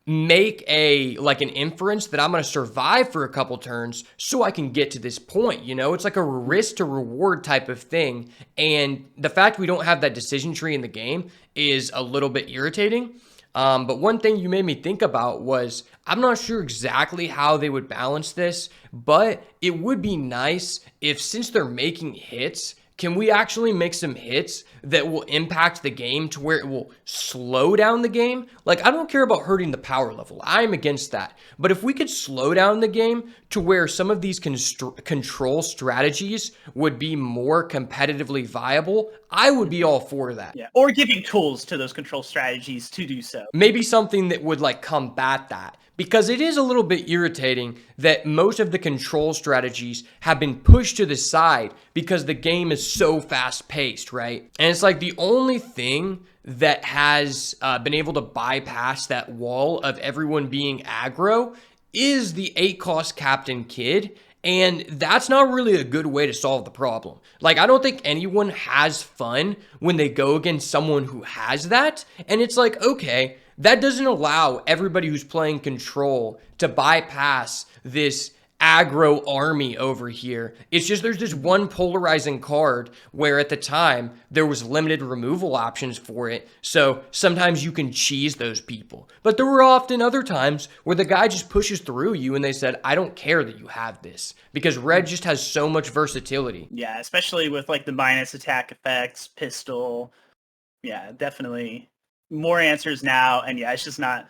make an inference that I'm going to survive for a couple turns so I can get to this point. It's like a risk to reward type of thing. And the fact we don't have that decision tree in the game is a little bit irritating. But one thing you made me think about was I'm not sure exactly how they would balance this, but it would be nice if, since they're making hits, can we actually make some hits that will impact the game to where it will slow down the game? Like, I don't care about hurting the power level. I'm against that. But if we could slow down the game to where some of these control strategies would be more competitively viable, I would be all for that. Yeah, or giving tools to those control strategies to do so. Maybe something that would combat that. Because it is a little bit irritating that most of the control strategies have been pushed to the side because the game is so fast paced, right? And it's like the only thing that has been able to bypass that wall of everyone being aggro is the 8 cost Captain Kidd. And that's not really a good way to solve the problem. Like, I don't think anyone has fun when they go against someone who has that. And it's like, okay, that doesn't allow everybody who's playing control to bypass this aggro army over here. It's just there's this one polarizing card where at the time there was limited removal options for it. So sometimes you can cheese those people. But there were often other times where the guy just pushes through you and they said, I don't care that you have this, because red just has so much versatility. Yeah, especially with like the minus attack effects, pistol. Yeah, definitely. More answers now, and yeah, it's just not.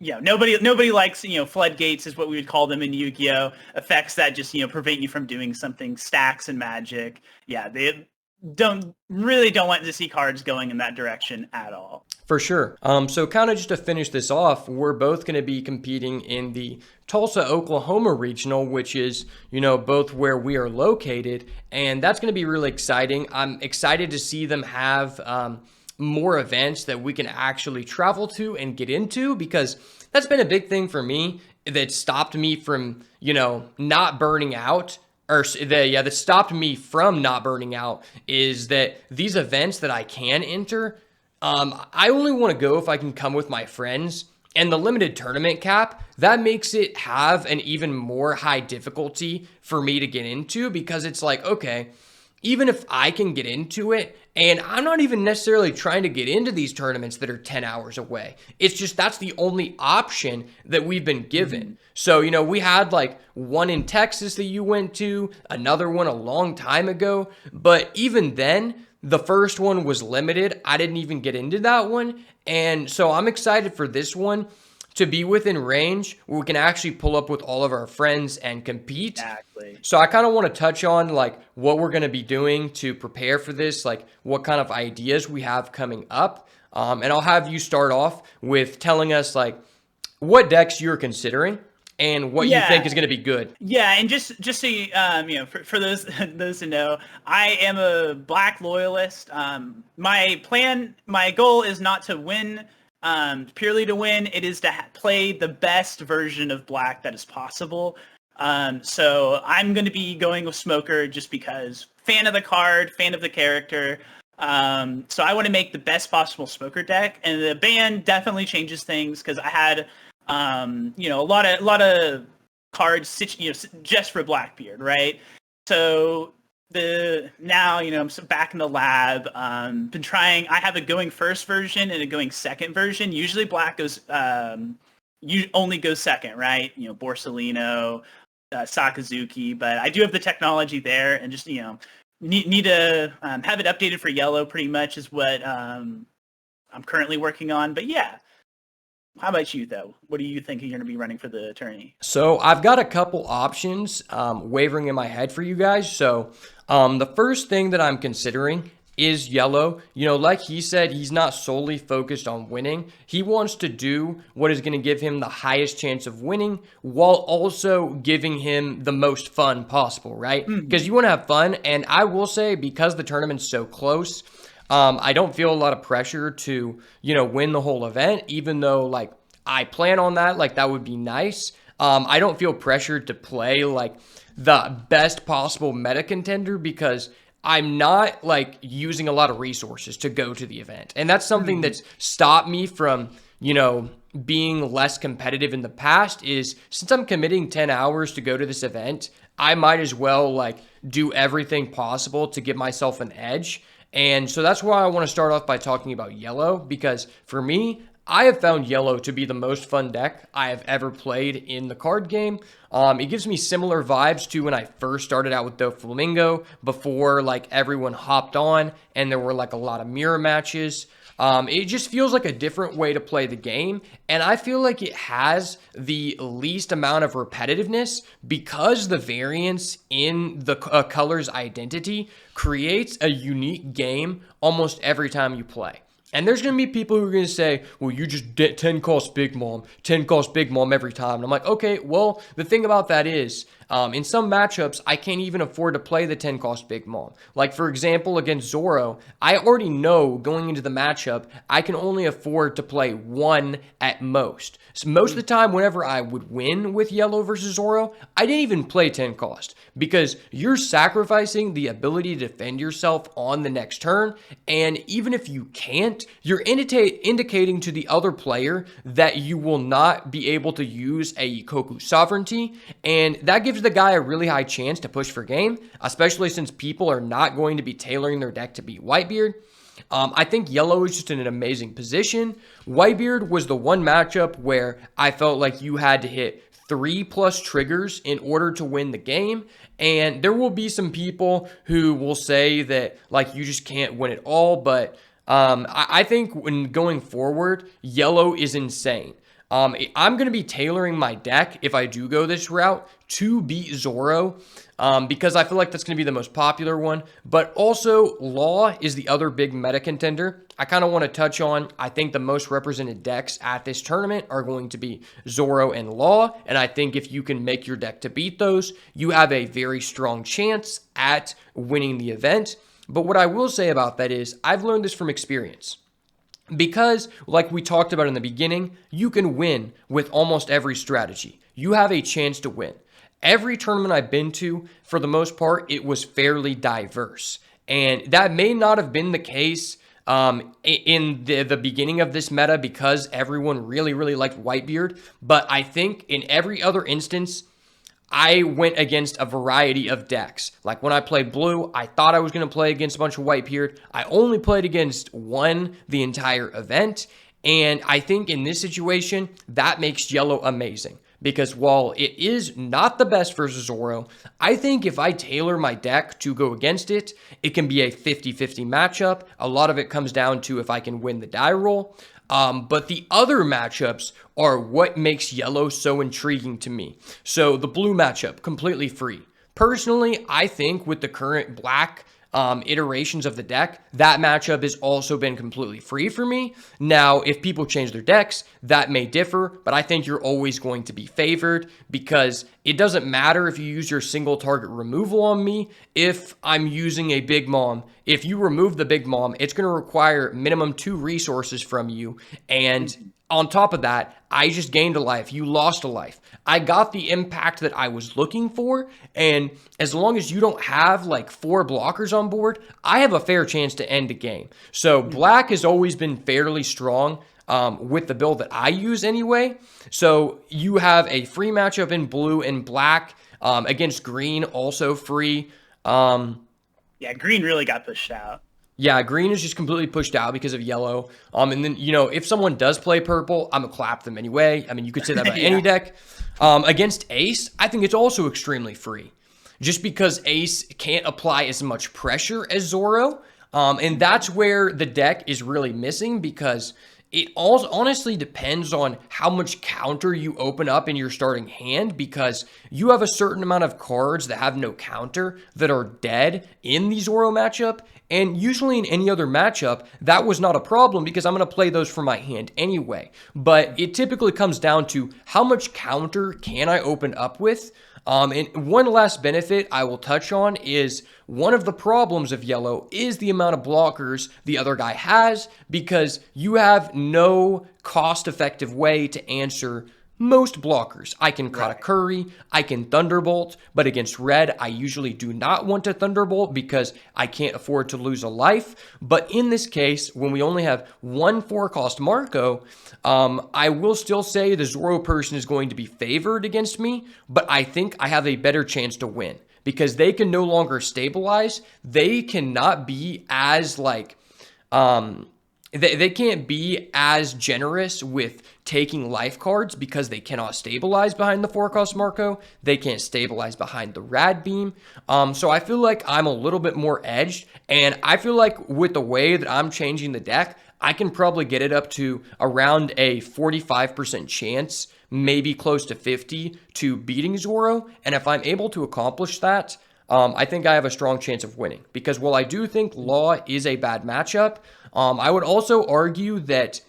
Yeah, nobody likes floodgates is what we would call them in Yu-Gi-Oh, effects that just prevent you from doing something. Stacks and Magic, yeah, they don't want to see cards going in that direction at all. For sure. So kind of just to finish this off, we're both going to be competing in the Tulsa, Oklahoma regional, which is, both where we are located. And that's going to be really exciting. I'm excited to see them have more events that we can actually travel to and get into, because that's been a big thing for me that stopped me from, not burning out. That stopped me from not burning out is that these events that I can enter, I only want to go if I can come with my friends, and the limited tournament cap, that makes it have an even more high difficulty for me to get into, because it's like, okay, even if I can get into it, and I'm not even necessarily trying to get into these tournaments that are 10 hours away. It's just that's the only option that we've been given. So, we had like one in Texas that you went to, another one a long time ago, but even then, the first one was limited. I didn't even get into that one. And so I'm excited for this one to be within range where we can actually pull up with all of our friends and compete. Exactly. So I kind of want to touch on like what we're going to be doing to prepare for this, like what kind of ideas we have coming up. And I'll have you start off with telling us like what decks you're considering and what you think is going to be good. Yeah, and just so you, for those those who know, I am a Black loyalist. My goal is not to win, purely to win. It is to play the best version of Black that is possible. So I'm going to be going with Smoker just because fan of the card, fan of the character. So I want to make the best possible Smoker deck, and the ban definitely changes things because I had a lot of cards, just for Blackbeard, right? So now I'm back in the lab. Been trying. I have a going first version and a going second version. Usually Black goes, you only goes second, right? Borsellino, Sakazuki, but I do have the technology there, and just need to have it updated for Yellow. Pretty much is what I'm currently working on. But yeah. How about you, though? What do you think you're going to be running for the tourney? So I've got a couple options wavering in my head for you guys. So the first thing that I'm considering is Yellow. Like he said, he's not solely focused on winning. He wants to do what is going to give him the highest chance of winning while also giving him the most fun possible, right? Because you want to have fun. And I will say, because the tournament's so close, I don't feel a lot of pressure to, win the whole event, even though, like, I plan on that. Like, that would be nice. I don't feel pressured to play, like, the best possible meta contender because I'm not, like, using a lot of resources to go to the event. And that's something that's stopped me from, being less competitive in the past is since I'm committing 10 hours to go to this event, I might as well, like, do everything possible to give myself an edge. And so that's why I want to start off by talking about Yellow, because for me, I have found Yellow to be the most fun deck I have ever played in the card game. It gives me similar vibes to when I first started out with Doflamingo before like everyone hopped on and there were like a lot of mirror matches. It just feels like a different way to play the game, and I feel like it has the least amount of repetitiveness because the variance in the color's identity creates a unique game almost every time you play. And there's going to be people who are going to say, well, you just 10 cost Big Mom, 10 cost Big Mom every time. And I'm like, okay, well, the thing about that is, in some matchups, I can't even afford to play the 10 cost Big Mom. Like, for example, against Zoro, I already know going into the matchup, I can only afford to play one at most. So most of the time, whenever I would win with Yellow versus Zoro, I didn't even play 10 cost because you're sacrificing the ability to defend yourself on the next turn. And even if you can't, you're indicating to the other player that you will not be able to use a Koku sovereignty. And that gives the guy a really high chance to push for game, especially since people are not going to be tailoring their deck to beat Whitebeard. I think Yellow is just in an amazing position. Whitebeard was the one matchup where I felt like you had to hit 3+ triggers in order to win the game. And there will be some people who will say that like you just can't win it all, but I think when going forward, Yellow is insane. I'm going to be tailoring my deck, if I do go this route, to beat Zoro, because I feel like that's going to be the most popular one. But also, Law is the other big meta contender I kind of want to touch on. I think the most represented decks at this tournament are going to be Zoro and Law, and I think if you can make your deck to beat those, you have a very strong chance at winning the event. But what I will say about that is, I've learned this from experience. Because, like we talked about in the beginning, you can win with almost every strategy. You have a chance to win. Every tournament I've been to, for the most part, it was fairly diverse. And that may not have been the case in the beginning of this meta because everyone really, really liked Whitebeard. But I think in every other instance, I went against a variety of decks. Like when I played blue, I thought I was going to play against a bunch of Whitebeard. I only played against one the entire event. And I think in this situation, that makes yellow amazing. Because while it is not the best versus Zoro, I think if I tailor my deck to go against it, it can be a 50-50 matchup. A lot of it comes down to if I can win the die roll. But the other matchups are what makes yellow so intriguing to me. So the blue matchup, completely free. Personally, I think with the current black iterations of the deck, that matchup has also been completely free for me. Now, if people change their decks, that may differ, but I think you're always going to be favored because it doesn't matter if you use your single target removal on me. If I'm using a Big Mom, if you remove the Big Mom, it's going to require minimum 2 resources from you. And on top of that, I just gained a life. You lost a life. I got the impact that I was looking for. And as long as you don't have like 4 blockers on board, I have a fair chance to end the game. So black has always been fairly strong with the build that I use anyway. So you have a free matchup in blue and black against green, also free. Yeah, green really got pushed out. Yeah, green is just completely pushed out because of yellow. And then, if someone does play purple, I'm going to clap them anyway. I mean, you could say that about any deck. Against Ace, I think it's also extremely free. Just because Ace can't apply as much pressure as Zoro. And that's where the deck is really missing because it all honestly depends on how much counter you open up in your starting hand because you have a certain amount of cards that have no counter that are dead in the Zoro matchup. And usually in any other matchup, that was not a problem because I'm going to play those from my hand anyway. But it typically comes down to how much counter can I open up with. And one last benefit I will touch on is one of the problems of yellow is the amount of blockers the other guy has because you have no cost-effective way to answer most blockers. I can Katakuri, I can Thunderbolt, but against red, I usually do not want to Thunderbolt because I can't afford to lose a life. But in this case, when we only have one 4-cost Marco, I will still say the Zoro person is going to be favored against me, but I think I have a better chance to win because they can no longer stabilize. They cannot be as they can't be as generous with taking life cards because they cannot stabilize behind the 4-cost Marco. They can't stabilize behind the Rad Beam. So I feel like I'm a little bit more edged. And I feel like with the way that I'm changing the deck, I can probably get it up to around a 45% chance, maybe close to 50 to beating Zoro. And if I'm able to accomplish that, I think I have a strong chance of winning. Because while I do think Law is a bad matchup, I would also argue that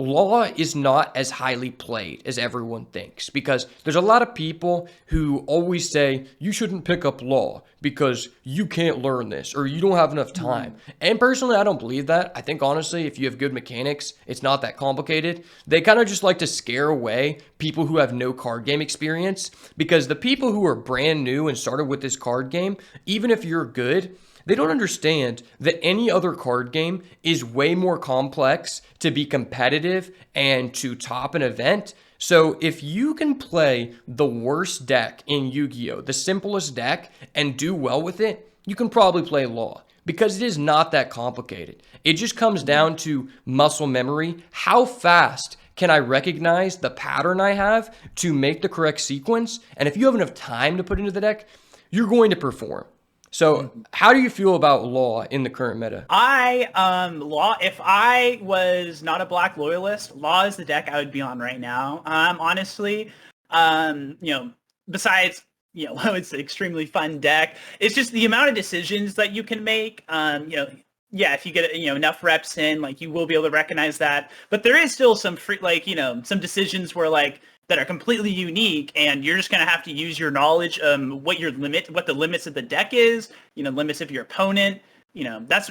Law is not as highly played as everyone thinks because there's a lot of people who always say you shouldn't pick up Law because you can't learn this or you don't have enough time. And personally, I don't believe that. I think honestly, if you have good mechanics, it's not that complicated. They kind of just like to scare away people who have no card game experience because the people who are brand new and started with this card game, even if you're good, they don't understand that any other card game is way more complex to be competitive and to top an event. So if you can play the worst deck in Yu-Gi-Oh!, the simplest deck, and do well with it, you can probably play Law because it is not that complicated. It just comes down to muscle memory. How fast can I recognize the pattern I have to make the correct sequence? And if you have enough time to put into the deck, you're going to perform. So how do you feel about Law in the current meta? Law, if I was not a black loyalist, Law is the deck I would be on right now. Honestly, you know, besides, you know, it's an extremely fun deck. It's just the amount of decisions that you can make. You know, yeah, if you get, you know, enough reps in, like, you will be able to recognize that. But there is still some free, like, you know, some decisions where, like, that are completely unique, and you're just going to have to use your knowledge, what the limits of the deck is, you know, limits of your opponent. You know, that's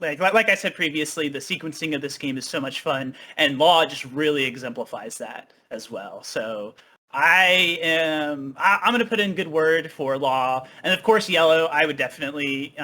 like I said previously, the sequencing of this game is so much fun, and Law just really exemplifies that as well. So I'm going to put in good word for Law, and of course Yellow. I would definitely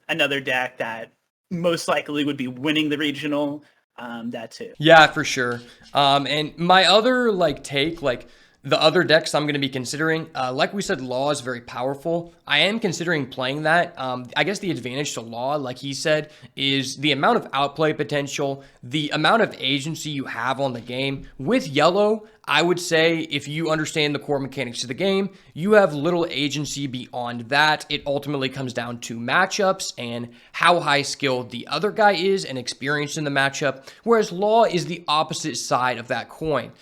another deck that most likely would be winning the regional. That too. Yeah, for sure. And my other take, the other decks I'm going to be considering, like we said, Law is very powerful. I am considering playing that. I guess the advantage to Law, like he said, is the amount of outplay potential, the amount of agency you have on the game. With Yellow, I would say if you understand the core mechanics of the game, you have little agency beyond that. It ultimately comes down to matchups and how high skilled the other guy is and experienced in the matchup, whereas Law is the opposite side of that coin.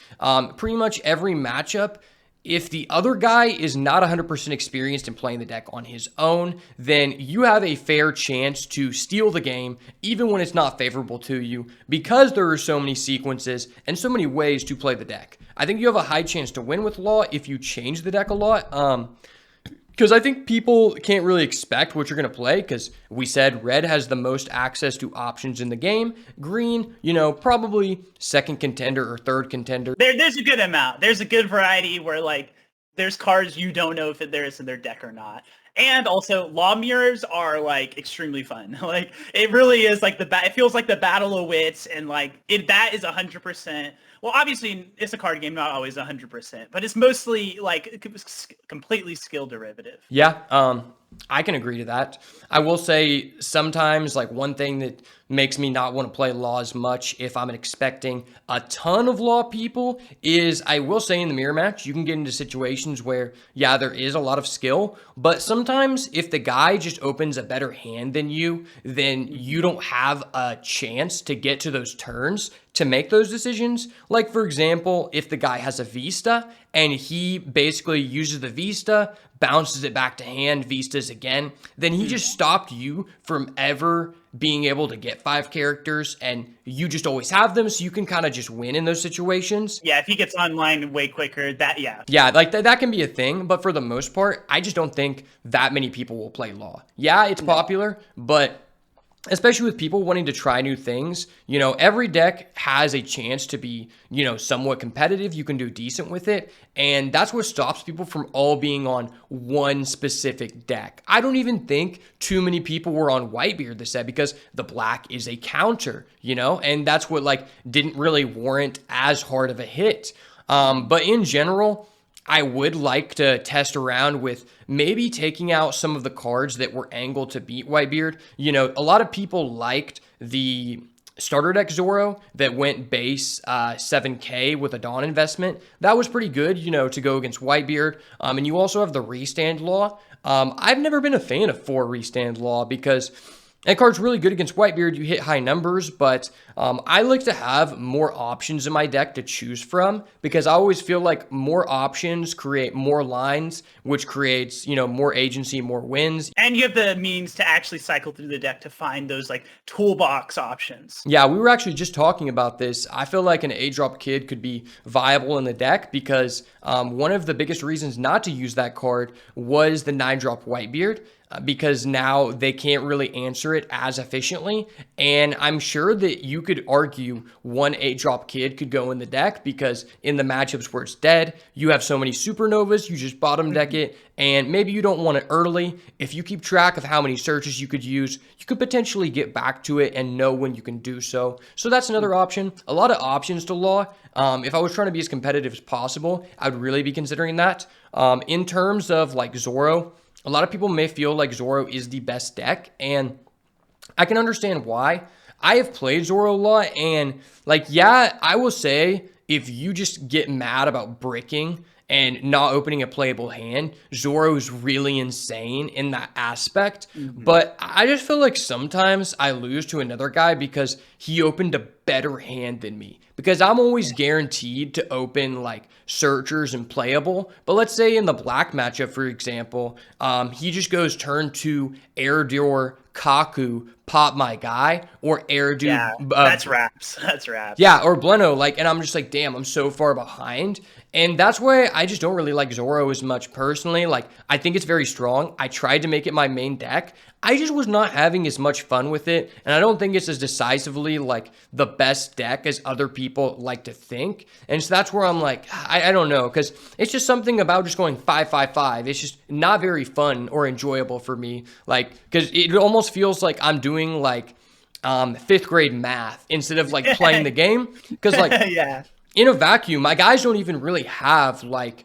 Pretty much every matchup, if the other guy is not 100% experienced in playing the deck on his own, then you have a fair chance to steal the game, even when it's not favorable to you, because there are so many sequences and so many ways to play the deck. I think you have a high chance to win with Law if you change the deck a lot. Because I think people can't really expect what you're going to play, because we said red has the most access to options in the game. Green, you know, probably second contender or third contender. There's a good amount. There's a good variety where, like, there's cards you don't know if there is in their deck or not. And also, Law mirrors are, like, extremely fun. Like, it really is, like, it feels like the battle of wits, and, like, that is 100%. Well, obviously, it's a card game, not always 100%, but it's mostly, like, completely skill derivative. Yeah, I can agree to that. I will say sometimes, like, one thing that makes me not want to play Law as much if I'm expecting a ton of Law people is, I will say in the mirror match, you can get into situations where, yeah, there is a lot of skill, but sometimes if the guy just opens a better hand than you, then you don't have a chance to get to those turns to make those decisions. Like, for example, if the guy has a Vista and he basically uses the Vista, bounces it back to hand, Vistas again, then he just stopped you from ever being able to get 5 characters, and you just always have them, so you can kind of just win in those situations. Yeah, if he gets online way quicker, yeah. Yeah, like that can be a thing, but for the most part, I just don't think that many people will play Law. Yeah, it's popular, but especially with people wanting to try new things, you know, every deck has a chance to be, you know, somewhat competitive. You can do decent with it. And that's what stops people from all being on one specific deck. I don't even think too many people were on Whitebeard this set because the black is a counter, you know, and that's what didn't really warrant as hard of a hit. But in general, I would like to test around with maybe taking out some of the cards that were angled to beat Whitebeard. You know, a lot of people liked the starter deck Zoro that went base 7K with a Dawn investment. That was pretty good, you know, to go against Whitebeard. And you also have the Restand Law. I've never been a fan of 4 Restand Law because that card's really good against Whitebeard. You hit high numbers, but I like to have more options in my deck to choose from because I always feel like more options create more lines, which creates, you know, more agency, more wins. And you have the means to actually cycle through the deck to find those toolbox options. Yeah, we were actually just talking about this. I feel like an 8-drop kid could be viable in the deck because one of the biggest reasons not to use that card was the 9-drop Whitebeard. Because now they can't really answer it as efficiently. And I'm sure that you could argue one 8-drop kid could go in the deck because in the matchups where it's dead, you have so many supernovas, you just bottom deck it, and maybe you don't want it early. If you keep track of how many searches you could use, you could potentially get back to it and know when you can do so. So that's another option. A lot of options to Law. If I was trying to be as competitive as possible, I would really be considering that. In terms of Zoro, a lot of people may feel like Zoro is the best deck, and I can understand why. I have played Zoro a lot, and yeah, I will say if you just get mad about bricking and not opening a playable hand, Zoro is really insane in that aspect. But I just feel like sometimes I lose to another guy because he opened a better hand than me. Because I'm always guaranteed to open like searchers and playable. But let's say in the black matchup, for example, he just goes turn 2, air door, Kaku, pop my guy, or air dude. Yeah, that's raps. That's raps. Yeah, or Bleno, like, and I'm just like, damn, I'm so far behind. And that's why I just don't really like Zoro as much personally. Like, I think it's very strong. I tried to make it my main deck. I just was not having as much fun with it. And I don't think it's as decisively like the best deck as other people like to think. And so that's where I'm like, I don't know, because it's just something about just going 5-5-5. It's just not very fun or enjoyable for me. Like, because it almost feels like I'm doing like 5th grade math instead of like playing the game. Because like, yeah. In a vacuum, my guys don't even really have like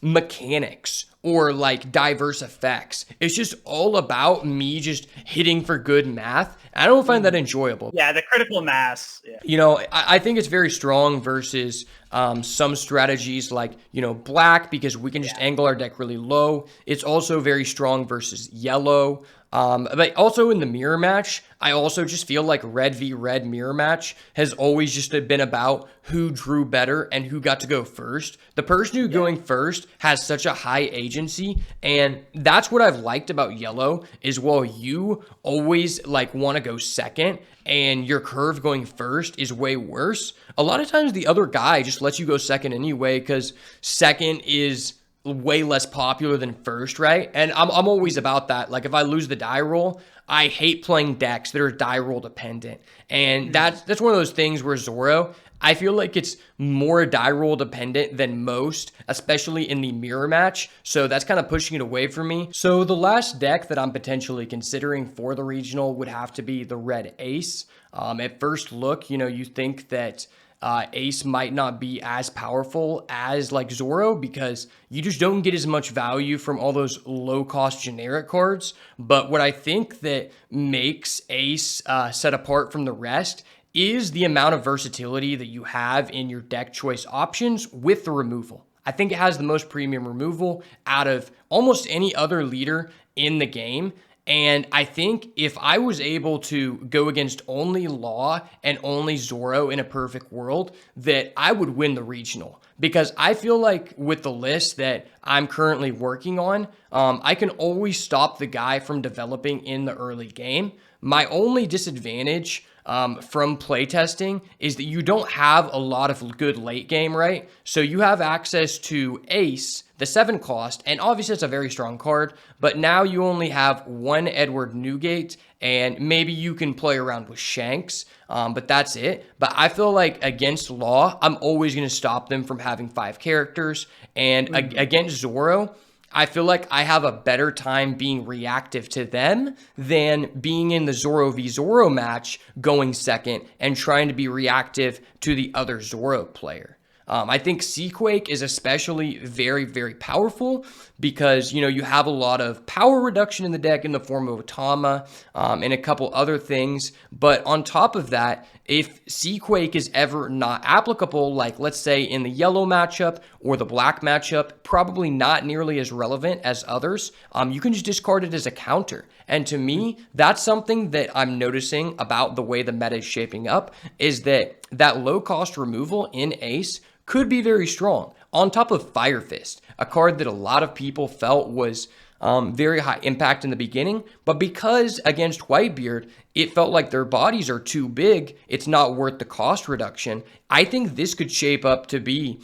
mechanics or like diverse effects. It's just all about me just hitting for good math. I don't find that enjoyable. Yeah, the critical mass. Yeah. You know, I think it's very strong versus some strategies like, you know, black, because we can just angle our deck really low. It's also very strong versus yellow. But also in the mirror match, I also just feel like red v red mirror match has always just been about who drew better and who got to go first. The person who going first has such a high agency, and that's what I've liked about yellow is while you always like want to go second and your curve going first is way worse, a lot of times the other guy just lets you go second anyway because second is way less popular than first, right? And I'm always about that. Like if I lose the die roll, I hate playing decks that are die roll dependent. And that's one of those things where Zoro, I feel like it's more die roll dependent than most, especially in the mirror match. So that's kind of pushing it away from me. So the last deck that I'm potentially considering for the regional would have to be the red ace. At first look, you know, you think that Ace might not be as powerful as like Zoro because you just don't get as much value from all those low cost generic cards. But what I think that makes Ace set apart from the rest is the amount of versatility that you have in your deck choice options with the removal. I think it has the most premium removal out of almost any other leader in the game. And I think if I was able to go against only Law and only Zoro in a perfect world, that I would win the regional. Because I feel like with the list that I'm currently working on, I can always stop the guy from developing in the early game. My only disadvantage from playtesting is that you don't have a lot of good late game, right? So you have access to Ace, the 7 cost, and obviously it's a very strong card, but now you only have 1 Edward Newgate, and maybe you can play around with Shanks, but that's it. But I feel like against Law, I'm always going to stop them from having 5 characters, and against Zoro, I feel like I have a better time being reactive to them than being in the Zoro v Zoro match going second and trying to be reactive to the other Zoro player. I think Seaquake is especially very, very powerful because, you know, you have a lot of power reduction in the deck in the form of Otama and a couple other things. But on top of that, if Seaquake is ever not applicable, like let's say in the yellow matchup or the black matchup, probably not nearly as relevant as others, you can just discard it as a counter. And to me, that's something that I'm noticing about the way the meta is shaping up, is that low cost removal in Ace could be very strong. On top of Fire Fist, a card that a lot of people felt was very high impact in the beginning, but because against Whitebeard, it felt like their bodies are too big, it's not worth the cost reduction. I think this could shape up to be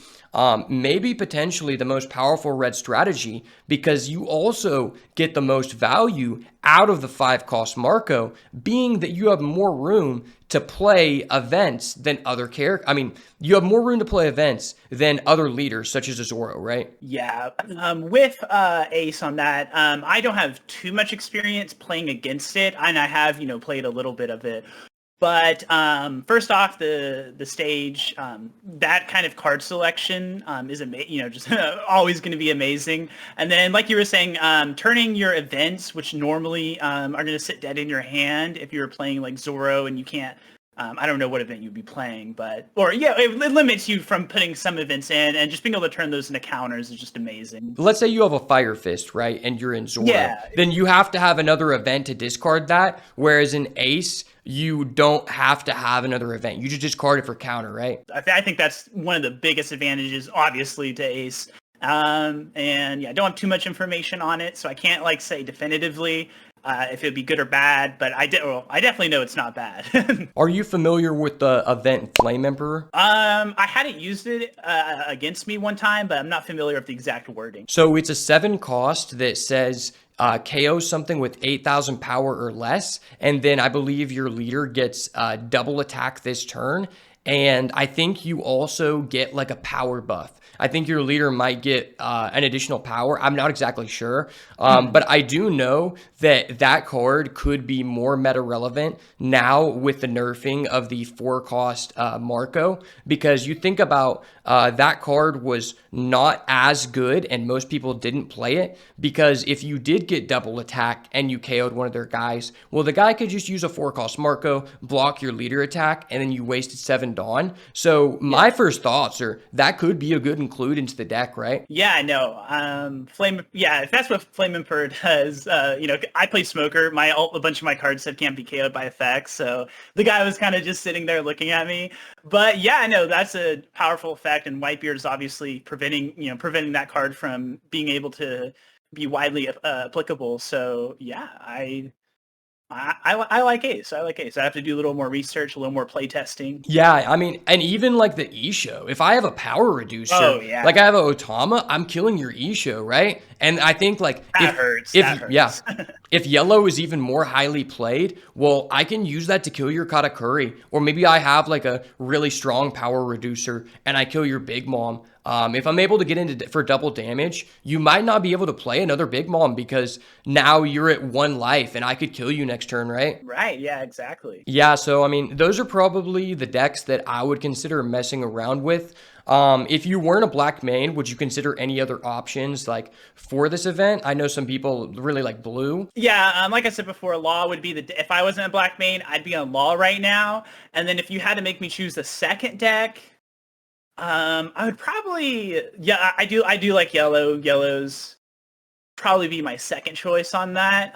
maybe potentially the most powerful red strategy because you also get the most value out of the 5 cost Marco, being that you have more room to play events than other characters. I mean, you have more room to play events than other leaders such as a Zoro, right? Yeah. With Ace on that, I don't have too much experience playing against it, and I have, you know, played a little bit of it. But first off, the stage, that kind of card selection is just always going to be amazing. And then, like you were saying, turning your events, which normally are going to sit dead in your hand if you're playing like Zoro and you can't I don't know what event you'd be playing, or yeah, it limits you from putting some events in, and just being able to turn those into counters is just amazing. Let's say you have a Fire Fist, right? And you're in Zoro. Yeah. Then you have to have another event to discard that. Whereas in Ace, you don't have to have another event. You just discard it for counter, right? I think that's one of the biggest advantages, obviously, to Ace. And yeah, I don't have too much information on it, so I can't like say definitively if it'd be good or bad, but I definitely know it's not bad. Are you familiar with the event Flame Emperor? I hadn't used it against me one time, but I'm not familiar with the exact wording. So it's a 7 cost that says KO something with 8,000 power or less, and then I believe your leader gets double attack this turn, and I think you also get like a power buff. I think your leader might get an additional power. I'm not exactly sure. But I do know that that card could be more meta relevant now with the nerfing of the 4-cost Marco, because you think about that card was not as good and most people didn't play it, because if you did get double attack and you KO'd one of their guys, well, the guy could just use a 4-cost Marco, block your leader attack, and then you wasted 7 Dawn. So my first thoughts are that could be a good include into the deck, right? Yeah, I know. If that's what Flame Emperor does, I play Smoker. A bunch of my cards said can't be KO'd by effects, so the guy was kind of just sitting there looking at me. But yeah, I know that's a powerful effect, and Whitebeard is obviously preventing that card from being able to be widely applicable. So yeah, I like Ace. I like Ace. I have to do a little more research, a little more play testing. Yeah, I mean, and even like the Isho, if I have a power reducer, like I have a Otama, I'm killing your Isho, right? And I think like that hurts. Yeah, if yellow is even more highly played, well, I can use that to kill your Katakuri, or maybe I have like a really strong power reducer and I kill your Big Mom. If I'm able to get into for double damage, you might not be able to play another Big Mom because now you're at 1 life and I could kill you next turn, right? Right, yeah, exactly. Yeah, so I mean, those are probably the decks that I would consider messing around with. If you weren't a black main, would you consider any other options like for this event? I know some people really like blue. Yeah, like I said before, Law would be if I wasn't a black main, I'd be on Law right now. And then if you had to make me choose the second deck, I would probably, I do like yellow. Yellow's probably be my second choice on that.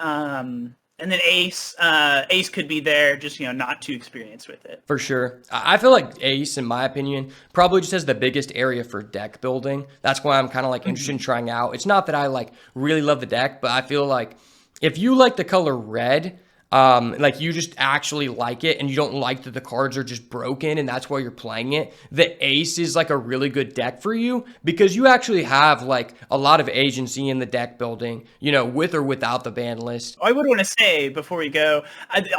And then Ace could be there, just, not too experienced with it. For sure. I feel like Ace, in my opinion, probably just has the biggest area for deck building. That's why I'm kind of like interested in trying out. It's not that I like really love the deck, but I feel like if you like the color red, like you just actually like it and you don't like that the cards are just broken and that's why you're playing it, the Ace is like a really good deck for you because you actually have like a lot of agency in the deck building, with or without the ban list. I would want to say before we go,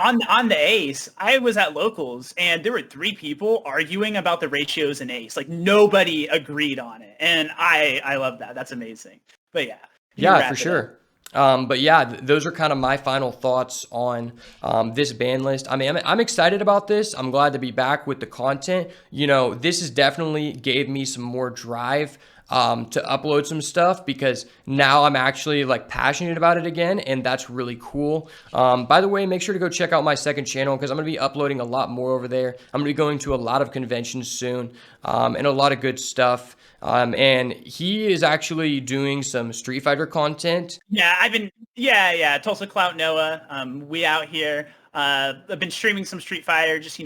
on the Ace, I was at locals and there were 3 people arguing about the ratios in Ace. Like nobody agreed on it. And I love that. That's amazing. But yeah. Yeah, for sure. But yeah, those are kind of my final thoughts on this ban list. I mean, I'm excited about this. I'm glad to be back with the content. This has definitely gave me some more drive to upload some stuff because now I'm actually like passionate about it again, and that's really cool. By the way, make sure to go check out my second channel because I'm going to be uploading a lot more over there. I'm going to be going to a lot of conventions soon and a lot of good stuff. And he is actually doing some Street Fighter content. Yeah, Tulsa Clout Noah. We out here. I've been streaming some Street Fighter, just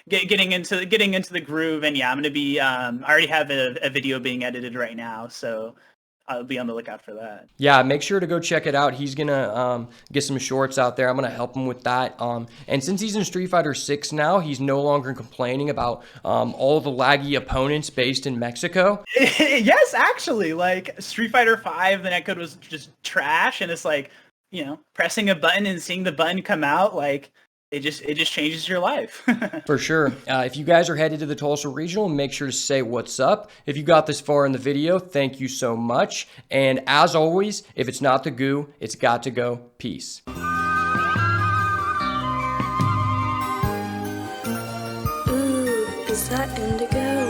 getting into the groove, and yeah, I'm gonna be. I already have a video being edited right now, so I'll be on the lookout for that. Yeah, make sure to go check it out. He's gonna get some shorts out there. I'm gonna help him with that. And since he's in Street Fighter 6 now, he's no longer complaining about all the laggy opponents based in Mexico. Yes, actually, like Street Fighter 5, the netcode was just trash, and it's like, pressing a button and seeing the button come out, like it just changes your life. For sure. If you guys are headed to the Tulsa Regional, make sure to say what's up. If you got this far in the video, thank you so much. And as always, if it's not the goo, it's got to go. Peace. Ooh, is that indigo?